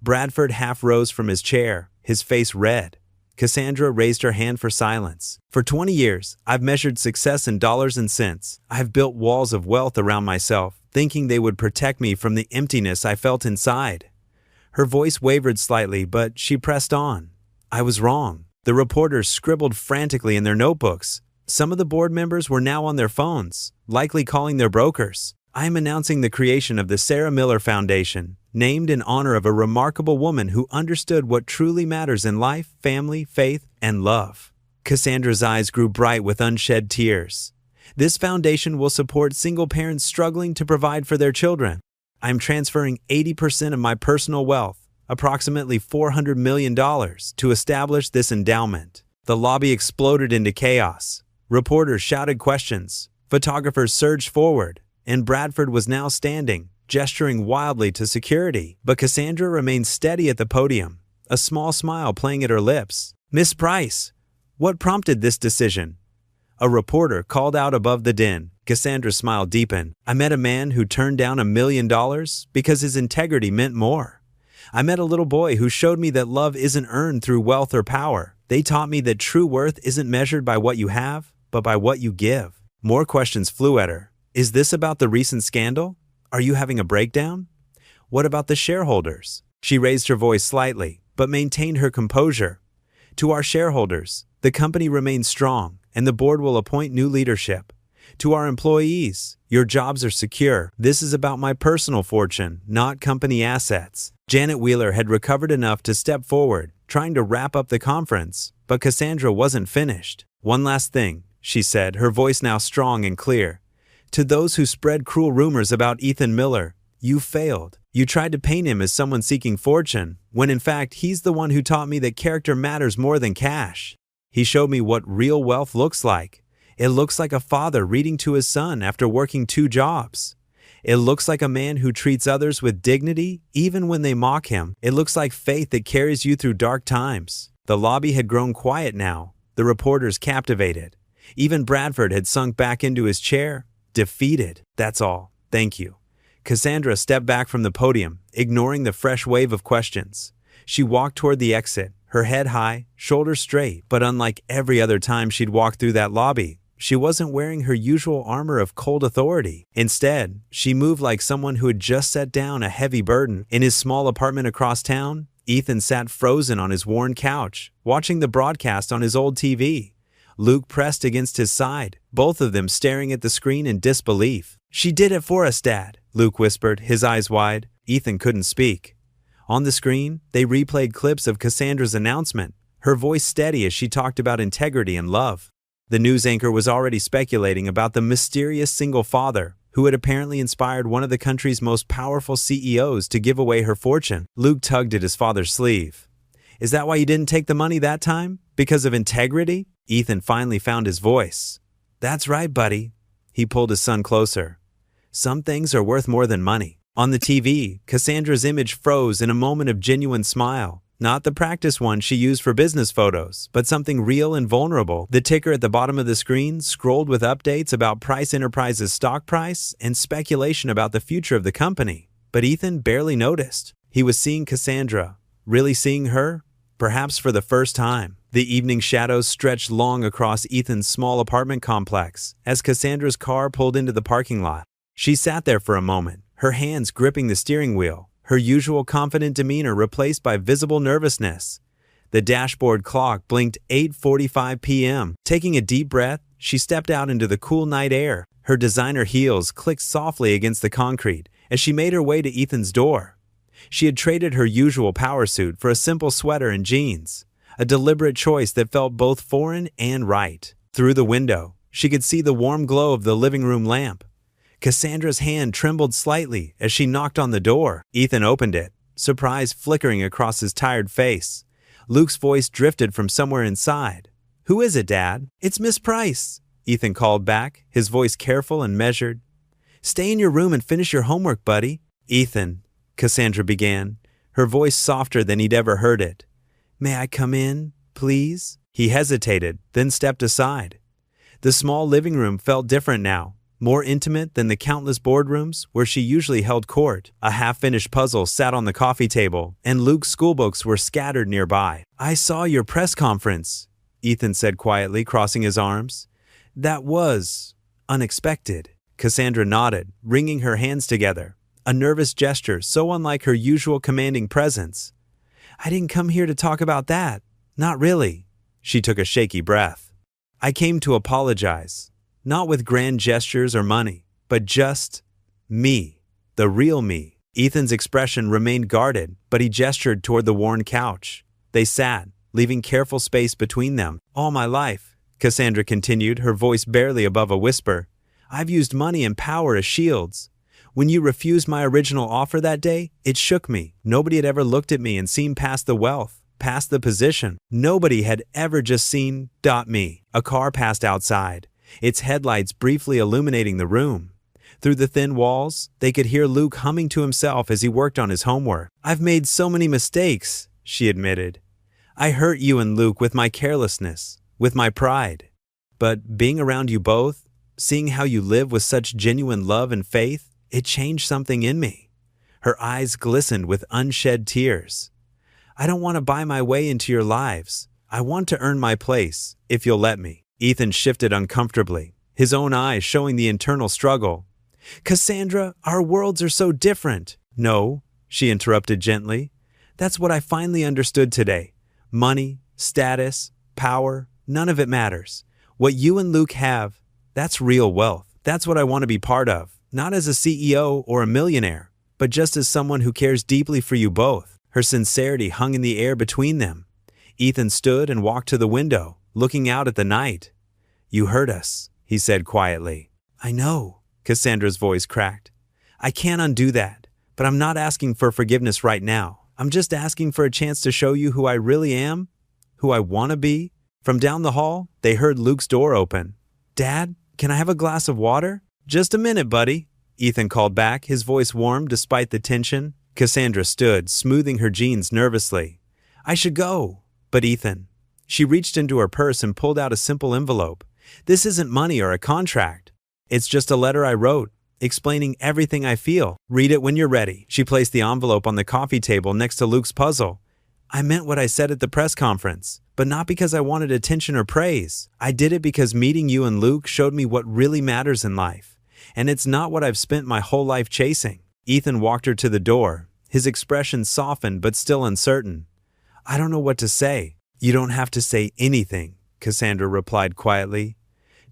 Bradford half rose from his chair, his face red. Cassandra raised her hand for silence. "For 20 years, I've measured success in dollars and cents. I've built walls of wealth around myself, thinking they would protect me from the emptiness I felt inside." Her voice wavered slightly, but she pressed on. "I was wrong." The reporters scribbled frantically in their notebooks. Some of the board members were now on their phones, likely calling their brokers. I am announcing the creation of the Sarah Miller Foundation, named in honor of a remarkable woman who understood what truly matters in life, family, faith, and love." Cassandra's eyes grew bright with unshed tears. "This foundation will support single parents struggling to provide for their children. I am transferring 80% of my personal wealth, approximately $400 million, to establish this endowment." The lobby exploded into chaos. Reporters shouted questions. Photographers surged forward, and Bradford was now standing, gesturing wildly to security. But Cassandra remained steady at the podium, a small smile playing at her lips. "Miss Price, what prompted this decision?" A reporter called out above the din. Cassandra's smile deepened. "I met a man who turned down $1 million because his integrity meant more. I met a little boy who showed me that love isn't earned through wealth or power. They taught me that true worth isn't measured by what you have, but by what you give." More questions flew at her. "Is this about the recent scandal? Are you having a breakdown? What about the shareholders?" She raised her voice slightly, but maintained her composure. "To our shareholders, the company remains strong, and the board will appoint new leadership. To our employees, your jobs are secure. This is about my personal fortune, not company assets." Janet Wheeler had recovered enough to step forward, trying to wrap up the conference, but Cassandra wasn't finished. "One last thing," she said, her voice now strong and clear. "To those who spread cruel rumors about Ethan Miller, you failed. You tried to paint him as someone seeking fortune, when in fact he's the one who taught me that character matters more than cash. He showed me what real wealth looks like. It looks like a father reading to his son after working 2 jobs. It looks like a man who treats others with dignity even when they mock him. It looks like faith that carries you through dark times." The lobby had grown quiet now, the reporters captivated. Even Bradford had sunk back into his chair, defeated. "That's all. Thank you." Cassandra stepped back from the podium, ignoring the fresh wave of questions. She walked toward the exit, her head high, shoulders straight, but unlike every other time she'd walked through that lobby, she wasn't wearing her usual armor of cold authority. Instead, she moved like someone who had just set down a heavy burden. In his small apartment across town, Ethan sat frozen on his worn couch, watching the broadcast on his old TV. Luke pressed against his side, both of them staring at the screen in disbelief. "She did it for us, Dad," Luke whispered, his eyes wide. Ethan couldn't speak. On the screen, they replayed clips of Cassandra's announcement, her voice steady as she talked about integrity and love. The news anchor was already speculating about the mysterious single father who had apparently inspired one of the country's most powerful CEOs to give away her fortune. Luke tugged at his father's sleeve. "Is that why you didn't take the money that time? Because of integrity?" Ethan finally found his voice. "That's right, buddy." He pulled his son closer. "Some things are worth more than money." On the TV, Cassandra's image froze in a moment of genuine smile. Not the practice one she used for business photos, but something real and vulnerable. The ticker at the bottom of the screen scrolled with updates about Price Enterprises' stock price and speculation about the future of the company. But Ethan barely noticed. He was seeing Cassandra, really seeing her, perhaps for the first time. The evening shadows stretched long across Ethan's small apartment complex as Cassandra's car pulled into the parking lot. She sat there for a moment, her hands gripping the steering wheel, her usual confident demeanor replaced by visible nervousness. The dashboard clock blinked 8:45 p.m. Taking a deep breath, she stepped out into the cool night air. Her designer heels clicked softly against the concrete as she made her way to Ethan's door. She had traded her usual power suit for a simple sweater and jeans, a deliberate choice that felt both foreign and right. Through the window, she could see the warm glow of the living room lamp. Cassandra's hand trembled slightly as she knocked on the door. Ethan opened it, surprise flickering across his tired face. Luke's voice drifted from somewhere inside. "Who is it, Dad?" "It's Miss Price," Ethan called back, his voice careful and measured. "Stay in your room and finish your homework, buddy." "Ethan," Cassandra began, her voice softer than he'd ever heard it. "May I come in, please?" He hesitated, then stepped aside. The small living room felt different now, more intimate than the countless boardrooms where she usually held court. A half-finished puzzle sat on the coffee table, and Luke's schoolbooks were scattered nearby. "I saw your press conference," Ethan said quietly, crossing his arms. "That was unexpected." Cassandra nodded, wringing her hands together, a nervous gesture so unlike her usual commanding presence. "I didn't come here to talk about that. Not really." She took a shaky breath. "I came to apologize. Not with grand gestures or money, but just Me. The real me. Ethan's expression remained guarded, but he gestured toward the worn couch. They sat, leaving careful space between them. All my life, Cassandra continued, her voice barely above a whisper, I've used money and power as shields. When you refused my original offer that day, it shook me. Nobody had ever looked at me and seen past the wealth, past the position. Nobody had ever just seen me. A car passed outside, its headlights briefly illuminating the room. Through the thin walls, they could hear Luke humming to himself as he worked on his homework. I've made so many mistakes, she admitted. I hurt you and Luke with my carelessness, with my pride. But being around you both, seeing how you live with such genuine love and faith, it changed something in me. Her eyes glistened with unshed tears. I don't want to buy my way into your lives. I want to earn my place, if you'll let me. Ethan shifted uncomfortably, his own eyes showing the internal struggle. Cassandra, our worlds are so different. No, she interrupted gently. That's what I finally understood today. Money, status, power, none of it matters. What you and Luke have, that's real wealth. That's what I want to be part of. Not as a CEO or a millionaire, but just as someone who cares deeply for you both. Her sincerity hung in the air between them. Ethan stood and walked to the window, looking out at the night. You hurt us, he said quietly. I know, Cassandra's voice cracked. I can't undo that, but I'm not asking for forgiveness right now. I'm just asking for a chance to show you who I really am, who I want to be. From down the hall, they heard Luke's door open. Dad, can I have a glass of water? Just a minute, buddy, Ethan called back, his voice warm despite the tension. Cassandra stood, smoothing her jeans nervously. I should go. But Ethan. She reached into her purse and pulled out a simple envelope. This isn't money or a contract. It's just a letter I wrote, explaining everything I feel. Read it when you're ready. She placed the envelope on the coffee table next to Luke's puzzle. I meant what I said at the press conference, but not because I wanted attention or praise. I did it because meeting you and Luke showed me what really matters in life. And it's not what I've spent my whole life chasing. Ethan walked her to the door, his expression softened but still uncertain. I don't know what to say. You don't have to say anything, Cassandra replied quietly.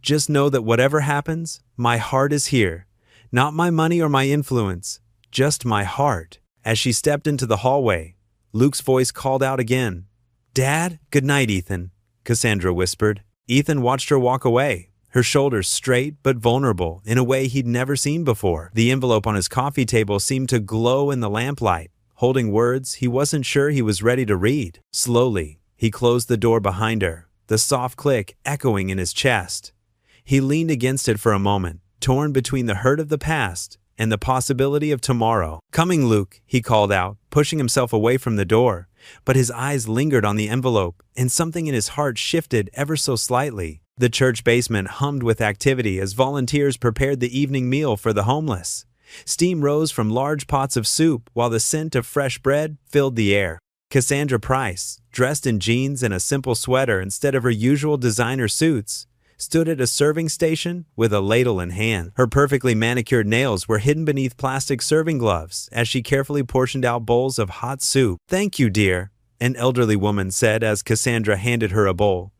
Just know that whatever happens, my heart is here. Not my money or my influence, just my heart. As she stepped into the hallway, Luke's voice called out again. Dad, good night, Ethan, Cassandra whispered. Ethan watched her walk away, her shoulders straight but vulnerable in a way he'd never seen before. The envelope on his coffee table seemed to glow in the lamplight, holding words he wasn't sure he was ready to read. Slowly, he closed the door behind her, the soft click echoing in his chest. He leaned against it for a moment, torn between the hurt of the past and the possibility of tomorrow. Coming, Luke, he called out, pushing himself away from the door. But his eyes lingered on the envelope, and something in his heart shifted ever so slightly. The church basement hummed with activity as volunteers prepared the evening meal for the homeless. Steam rose from large pots of soup while the scent of fresh bread filled the air. Cassandra Price, dressed in jeans and a simple sweater instead of her usual designer suits, stood at a serving station with a ladle in hand. Her perfectly manicured nails were hidden beneath plastic serving gloves as she carefully portioned out bowls of hot soup. Thank you, dear, an elderly woman said as Cassandra handed her a bowl.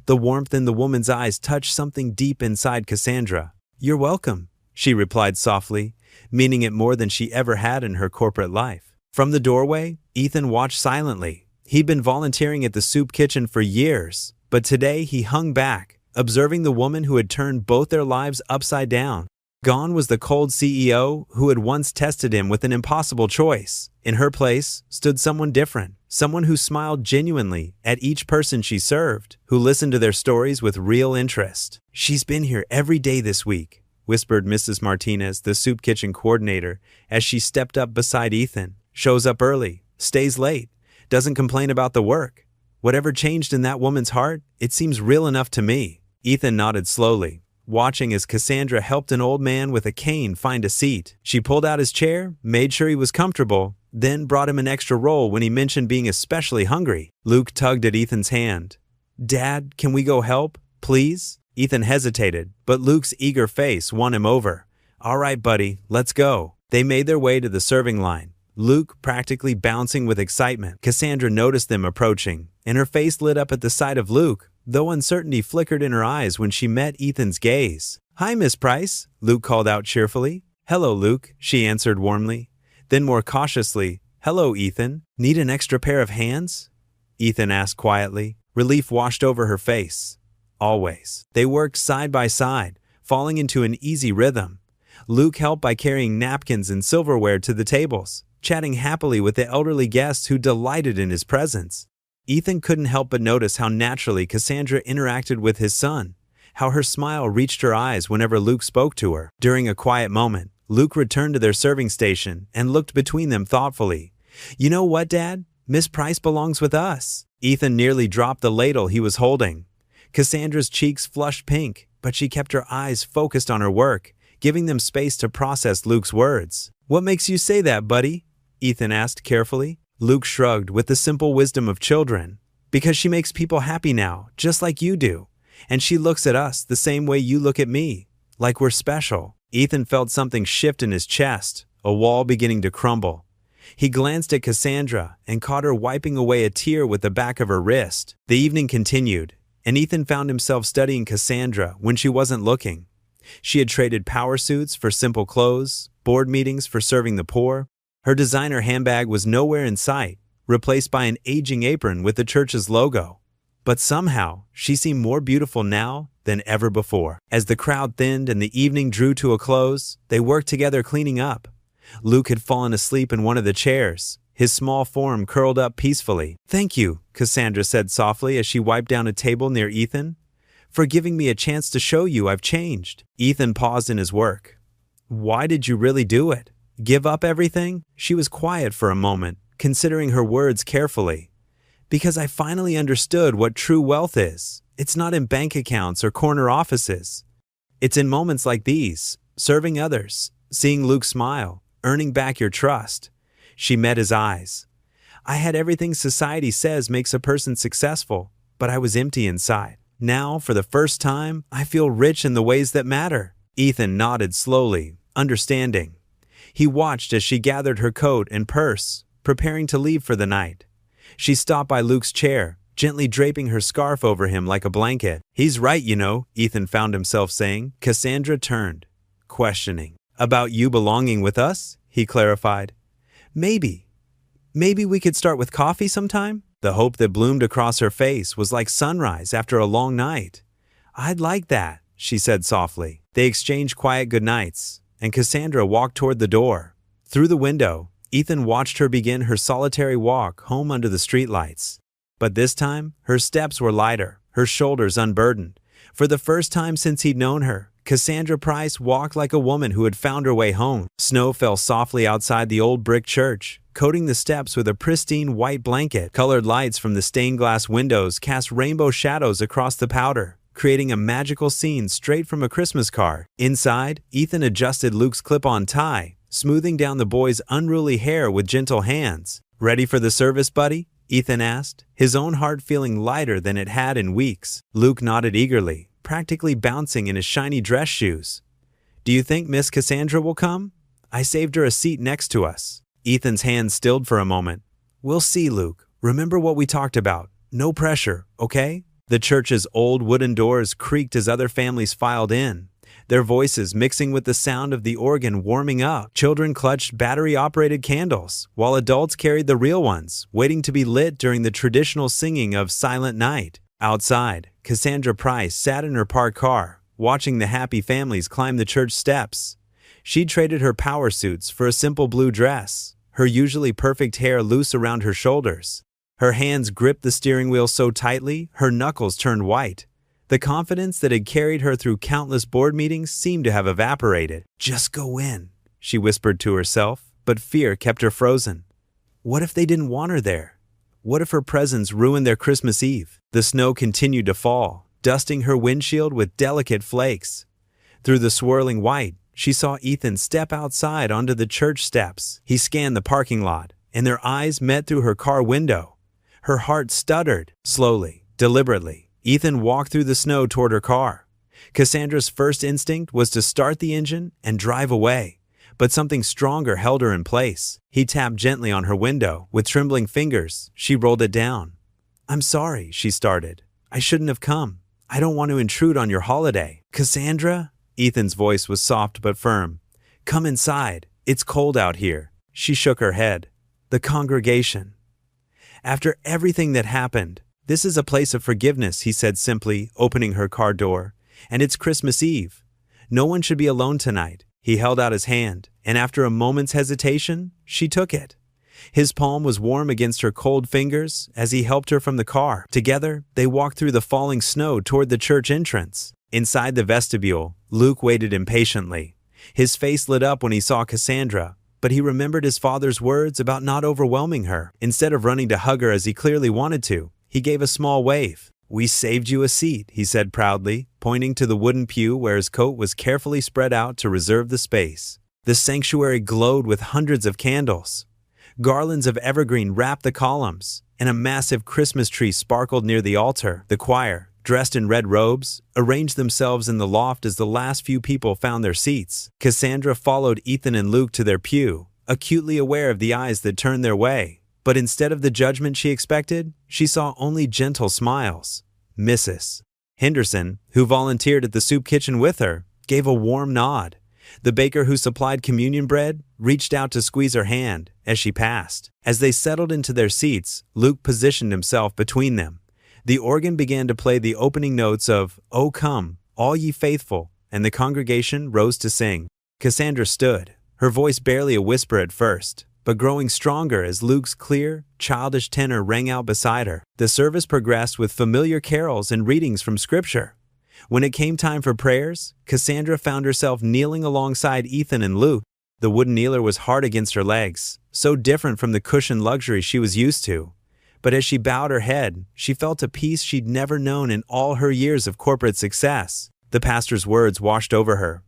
The warmth in the woman's eyes touched something deep inside Cassandra. You're welcome, she replied softly, meaning it more than she ever had in her corporate life. From the doorway, Ethan watched silently. He'd been volunteering at the soup kitchen for years, but today he hung back, observing the woman who had turned both their lives upside down. Gone was the cold CEO who had once tested him with an impossible choice. In her place stood someone different, someone who smiled genuinely at each person she served, who listened to their stories with real interest. She's been here every day this week, whispered Mrs. Martinez, the soup kitchen coordinator, as she stepped up beside Ethan. Shows up early, stays late, doesn't complain about the work. Whatever changed in that woman's heart, it seems real enough to me. Ethan nodded slowly, watching as Cassandra helped an old man with a cane find a seat. She pulled out his chair, made sure he was comfortable, then brought him an extra roll when he mentioned being especially hungry. Luke tugged at Ethan's hand. Dad, can we go help, please? Ethan hesitated, but Luke's eager face won him over. All right, buddy, let's go. They made their way to the serving line, Luke practically bouncing with excitement. Cassandra noticed them approaching, and her face lit up at the sight of Luke, though uncertainty flickered in her eyes when she met Ethan's gaze. Hi, Miss Price, Luke called out cheerfully. "Hello, Luke," she answered warmly. Then more cautiously, "Hello, Ethan. Need an extra pair of hands?" Ethan asked quietly. Relief washed over her face. Always. They worked side by side, falling into an easy rhythm. Luke helped by carrying napkins and silverware to the tables, chatting happily with the elderly guests who delighted in his presence. Ethan couldn't help but notice how naturally Cassandra interacted with his son, how her smile reached her eyes whenever Luke spoke to her. During a quiet moment, Luke returned to their serving station and looked between them thoughtfully. "You know what, Dad? Miss Price belongs with us." Ethan nearly dropped the ladle he was holding. Cassandra's cheeks flushed pink, but she kept her eyes focused on her work, giving them space to process Luke's words. "What makes you say that, buddy?" Ethan asked carefully. Luke shrugged with the simple wisdom of children. "Because she makes people happy now, just like you do. And she looks at us the same way you look at me, like we're special." Ethan felt something shift in his chest, a wall beginning to crumble. He glanced at Cassandra and caught her wiping away a tear with the back of her wrist. The evening continued, and Ethan found himself studying Cassandra when she wasn't looking. She had traded power suits for simple clothes, board meetings for serving the poor. Her designer handbag was nowhere in sight, replaced by an aging apron with the church's logo. But somehow, she seemed more beautiful now than ever before. As the crowd thinned and the evening drew to a close, they worked together cleaning up. Luke had fallen asleep in one of the chairs, his small form curled up peacefully. "Thank you," Cassandra said softly as she wiped down a table near Ethan, "for giving me a chance to show you I've changed." Ethan paused in his work. "Why did you really do it? Give up everything?" She was quiet for a moment, considering her words carefully. "Because I finally understood what true wealth is. It's not in bank accounts or corner offices. It's in moments like these, serving others, seeing Luke smile, earning back your trust." She met his eyes. "I had everything society says makes a person successful, but I was empty inside. Now, for the first time, I feel rich in the ways that matter." Ethan nodded slowly, understanding. He watched as she gathered her coat and purse, preparing to leave for the night. She stopped by Luke's chair, gently draping her scarf over him like a blanket. "He's right, you know," Ethan found himself saying. Cassandra turned, questioning. "About you belonging with us?" he clarified. Maybe we could start with coffee sometime?" The hope that bloomed across her face was like sunrise after a long night. "I'd like that," she said softly. They exchanged quiet goodnights, and Cassandra walked toward the door. Through the window, Ethan watched her begin her solitary walk home under the streetlights. But this time, her steps were lighter, her shoulders unburdened. For the first time since he'd known her, Cassandra Price walked like a woman who had found her way home. Snow fell softly outside the old brick church, coating the steps with a pristine white blanket. Colored lights from the stained glass windows cast rainbow shadows across the powder, creating a magical scene straight from a Christmas card. Inside, Ethan adjusted Luke's clip-on tie, smoothing down the boy's unruly hair with gentle hands. "Ready for the service, buddy?" Ethan asked, his own heart feeling lighter than it had in weeks. Luke nodded eagerly, practically bouncing in his shiny dress shoes. "Do you think Miss Cassandra will come? I saved her a seat next to us." Ethan's hand stilled for a moment. "We'll see, Luke. Remember what we talked about. No pressure, okay?" The church's old wooden doors creaked as other families filed in, their voices mixing with the sound of the organ warming up. Children clutched battery-operated candles, while adults carried the real ones, waiting to be lit during the traditional singing of Silent Night. Outside, Cassandra Price sat in her parked car, watching the happy families climb the church steps. She'd traded her power suits for a simple blue dress, her usually perfect hair loose around her shoulders. Her hands gripped the steering wheel so tightly, her knuckles turned white. The confidence that had carried her through countless board meetings seemed to have evaporated. "Just go in," she whispered to herself, but fear kept her frozen. What if they didn't want her there? What if her presence ruined their Christmas Eve? The snow continued to fall, dusting her windshield with delicate flakes. Through the swirling white, she saw Ethan step outside onto the church steps. He scanned the parking lot, and their eyes met through her car window. Her heart stuttered. Slowly, deliberately, Ethan walked through the snow toward her car. Cassandra's first instinct was to start the engine and drive away, but something stronger held her in place. He tapped gently on her window. With trembling fingers, she rolled it down. "I'm sorry," she started. "I shouldn't have come. I don't want to intrude on your holiday." "Cassandra?" Ethan's voice was soft but firm. "Come inside. It's cold out here." She shook her head. "The congregation." "After everything that happened, this is a place of forgiveness," he said simply, opening her car door. "And it's Christmas Eve. No one should be alone tonight." He held out his hand, and after a moment's hesitation, she took it. His palm was warm against her cold fingers as he helped her from the car. Together, they walked through the falling snow toward the church entrance. Inside the vestibule, Luke waited impatiently. His face lit up when he saw Cassandra, but he remembered his father's words about not overwhelming her. Instead of running to hug her as he clearly wanted to, he gave a small wave. "We saved you a seat," he said proudly, pointing to the wooden pew where his coat was carefully spread out to reserve the space. The sanctuary glowed with hundreds of candles. Garlands of evergreen wrapped the columns, and a massive Christmas tree sparkled near the altar. The choir, dressed in red robes, arranged themselves in the loft as the last few people found their seats. Cassandra followed Ethan and Luke to their pew, acutely aware of the eyes that turned their way. But instead of the judgment she expected, she saw only gentle smiles. Mrs. Henderson, who volunteered at the soup kitchen with her, gave a warm nod. The baker who supplied communion bread reached out to squeeze her hand as she passed. As they settled into their seats, Luke positioned himself between them. The organ began to play the opening notes of "O Come, All Ye Faithful," and the congregation rose to sing. Cassandra stood, her voice barely a whisper at first, but growing stronger as Luke's clear, childish tenor rang out beside her. The service progressed with familiar carols and readings from Scripture. When it came time for prayers, Cassandra found herself kneeling alongside Ethan and Luke. The wooden kneeler was hard against her legs, so different from the cushioned luxury she was used to. But as she bowed her head, she felt a peace she'd never known in all her years of corporate success. The pastor's words washed over her.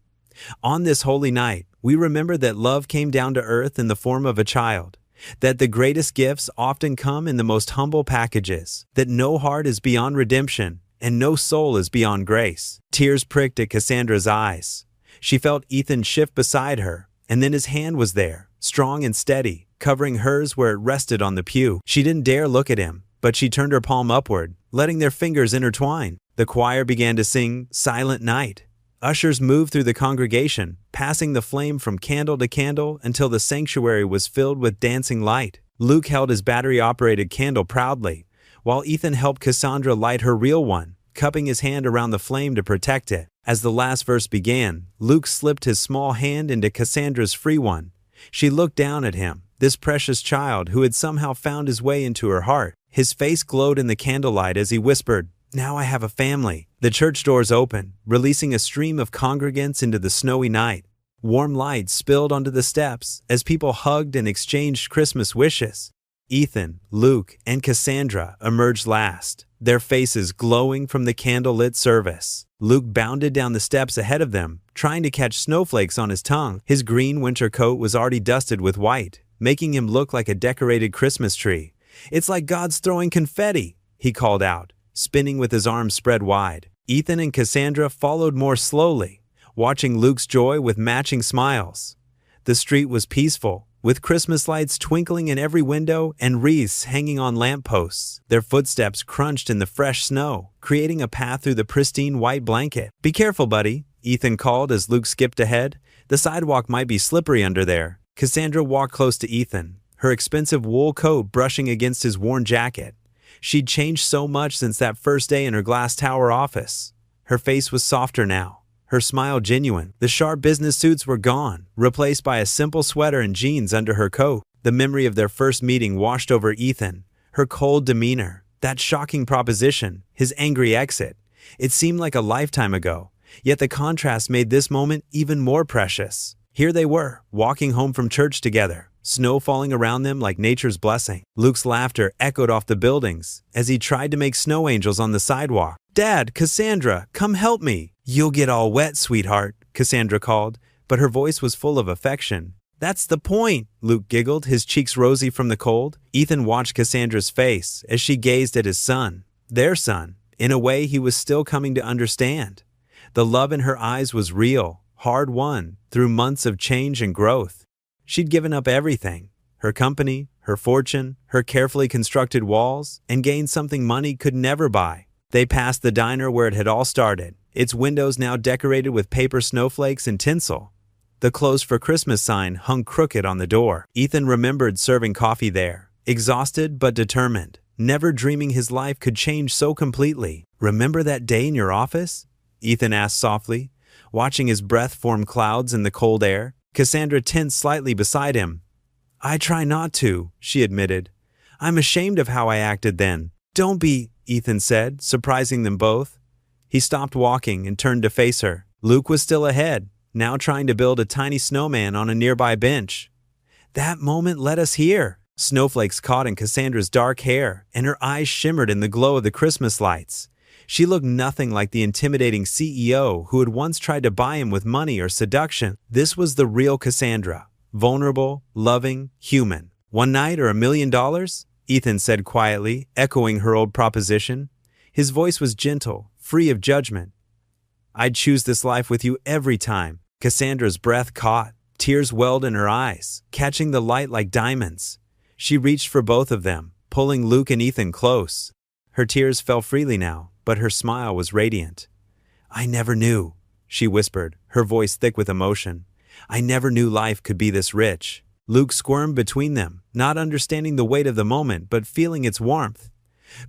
"On this holy night, we remember that love came down to earth in the form of a child, that the greatest gifts often come in the most humble packages, that no heart is beyond redemption, and no soul is beyond grace." Tears pricked at Cassandra's eyes. She felt Ethan shift beside her, and then his hand was there, strong and steady, covering hers where it rested on the pew. She didn't dare look at him, but she turned her palm upward, letting their fingers intertwine. The choir began to sing "Silent Night." Ushers moved through the congregation, passing the flame from candle to candle until the sanctuary was filled with dancing light. Luke held his battery-operated candle proudly, while Ethan helped Cassandra light her real one, cupping his hand around the flame to protect it. As the last verse began, Luke slipped his small hand into Cassandra's free one. She looked down at him, this precious child who had somehow found his way into her heart. His face glowed in the candlelight as he whispered, "Now I have a family." The church doors opened, releasing a stream of congregants into the snowy night. Warm light spilled onto the steps as people hugged and exchanged Christmas wishes. Ethan, Luke, and Cassandra emerged last, their faces glowing from the candlelit service. Luke bounded down the steps ahead of them, trying to catch snowflakes on his tongue. His green winter coat was already dusted with white, making him look like a decorated Christmas tree. "It's like God's throwing confetti," he called out, spinning with his arms spread wide. Ethan and Cassandra followed more slowly, watching Luke's joy with matching smiles. The street was peaceful, with Christmas lights twinkling in every window and wreaths hanging on lampposts. Their footsteps crunched in the fresh snow, creating a path through the pristine white blanket. "Be careful, buddy," Ethan called as Luke skipped ahead. "The sidewalk might be slippery under there." Cassandra walked close to Ethan, her expensive wool coat brushing against his worn jacket. She'd changed so much since that first day in her glass tower office. Her face was softer now, her smile genuine. The sharp business suits were gone, replaced by a simple sweater and jeans under her coat. The memory of their first meeting washed over Ethan, her cold demeanor, that shocking proposition, his angry exit. It seemed like a lifetime ago, yet the contrast made this moment even more precious. Here they were, walking home from church together, snow falling around them like nature's blessing. Luke's laughter echoed off the buildings as he tried to make snow angels on the sidewalk. "Dad, Cassandra, come help me." "You'll get all wet, sweetheart," Cassandra called, but her voice was full of affection. "That's the point," Luke giggled, his cheeks rosy from the cold. Ethan watched Cassandra's face as she gazed at his son, their son, in a way he was still coming to understand. The love in her eyes was real, hard-won, through months of change and growth. She'd given up everything, her company, her fortune, her carefully constructed walls, and gained something money could never buy. They passed the diner where it had all started, its windows now decorated with paper snowflakes and tinsel. The "Closed for Christmas" sign hung crooked on the door. Ethan remembered serving coffee there, exhausted but determined, never dreaming his life could change so completely. "Remember that day in your office?" Ethan asked softly, watching his breath form clouds in the cold air. Cassandra tensed slightly beside him. "I try not to," she admitted. "I'm ashamed of how I acted then." "Don't be," Ethan said, surprising them both. He stopped walking and turned to face her. Luke was still ahead, now trying to build a tiny snowman on a nearby bench. "That moment led us here." Snowflakes caught in Cassandra's dark hair, and her eyes shimmered in the glow of the Christmas lights. She looked nothing like the intimidating CEO who had once tried to buy him with money or seduction. This was the real Cassandra, vulnerable, loving, human. "One night or $1 million?" Ethan said quietly, echoing her old proposition. His voice was gentle, free of judgment. "I'd choose this life with you every time." Cassandra's breath caught. Tears welled in her eyes, catching the light like diamonds. She reached for both of them, pulling Luke and Ethan close. Her tears fell freely now, but her smile was radiant. "I never knew," she whispered, her voice thick with emotion. "I never knew life could be this rich." Luke squirmed between them, not understanding the weight of the moment but feeling its warmth.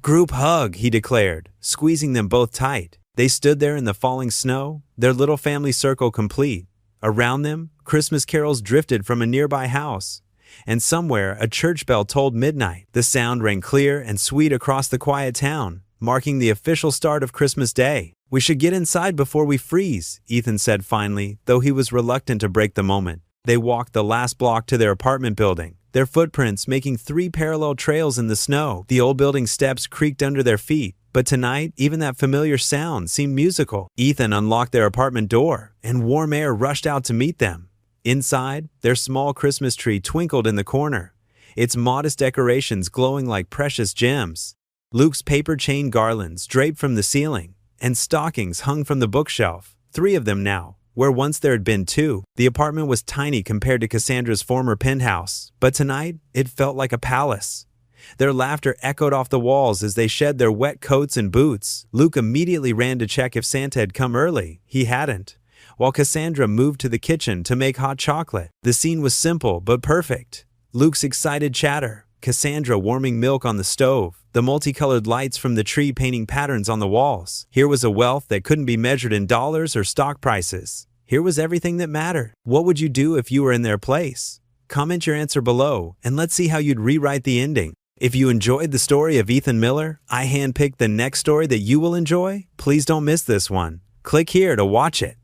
"Group hug," he declared, squeezing them both tight. They stood there in the falling snow, their little family circle complete. Around them, Christmas carols drifted from a nearby house. And somewhere, a church bell tolled midnight. The sound rang clear and sweet across the quiet town, marking the official start of Christmas Day. "We should get inside before we freeze," Ethan said finally, though he was reluctant to break the moment. They walked the last block to their apartment building, their footprints making 3 parallel trails in the snow. The old building steps creaked under their feet, but tonight, even that familiar sound seemed musical. Ethan unlocked their apartment door, and warm air rushed out to meet them. Inside, their small Christmas tree twinkled in the corner, its modest decorations glowing like precious gems. Luke's paper chain garlands draped from the ceiling, and stockings hung from the bookshelf, 3 of them now, where once there had been 2. The apartment was tiny compared to Cassandra's former penthouse, but tonight it felt like a palace. Their laughter echoed off the walls as they shed their wet coats and boots. Luke immediately ran to check if Santa had come early. He hadn't, while Cassandra moved to the kitchen to make hot chocolate. The scene was simple but perfect. Luke's excited chatter, Cassandra warming milk on the stove, the multicolored lights from the tree painting patterns on the walls. Here was a wealth that couldn't be measured in dollars or stock prices. Here was everything that mattered. What would you do if you were in their place? Comment your answer below, and let's see how you'd rewrite the ending. If you enjoyed the story of Ethan Miller, I handpicked the next story that you will enjoy. Please don't miss this one. Click here to watch it.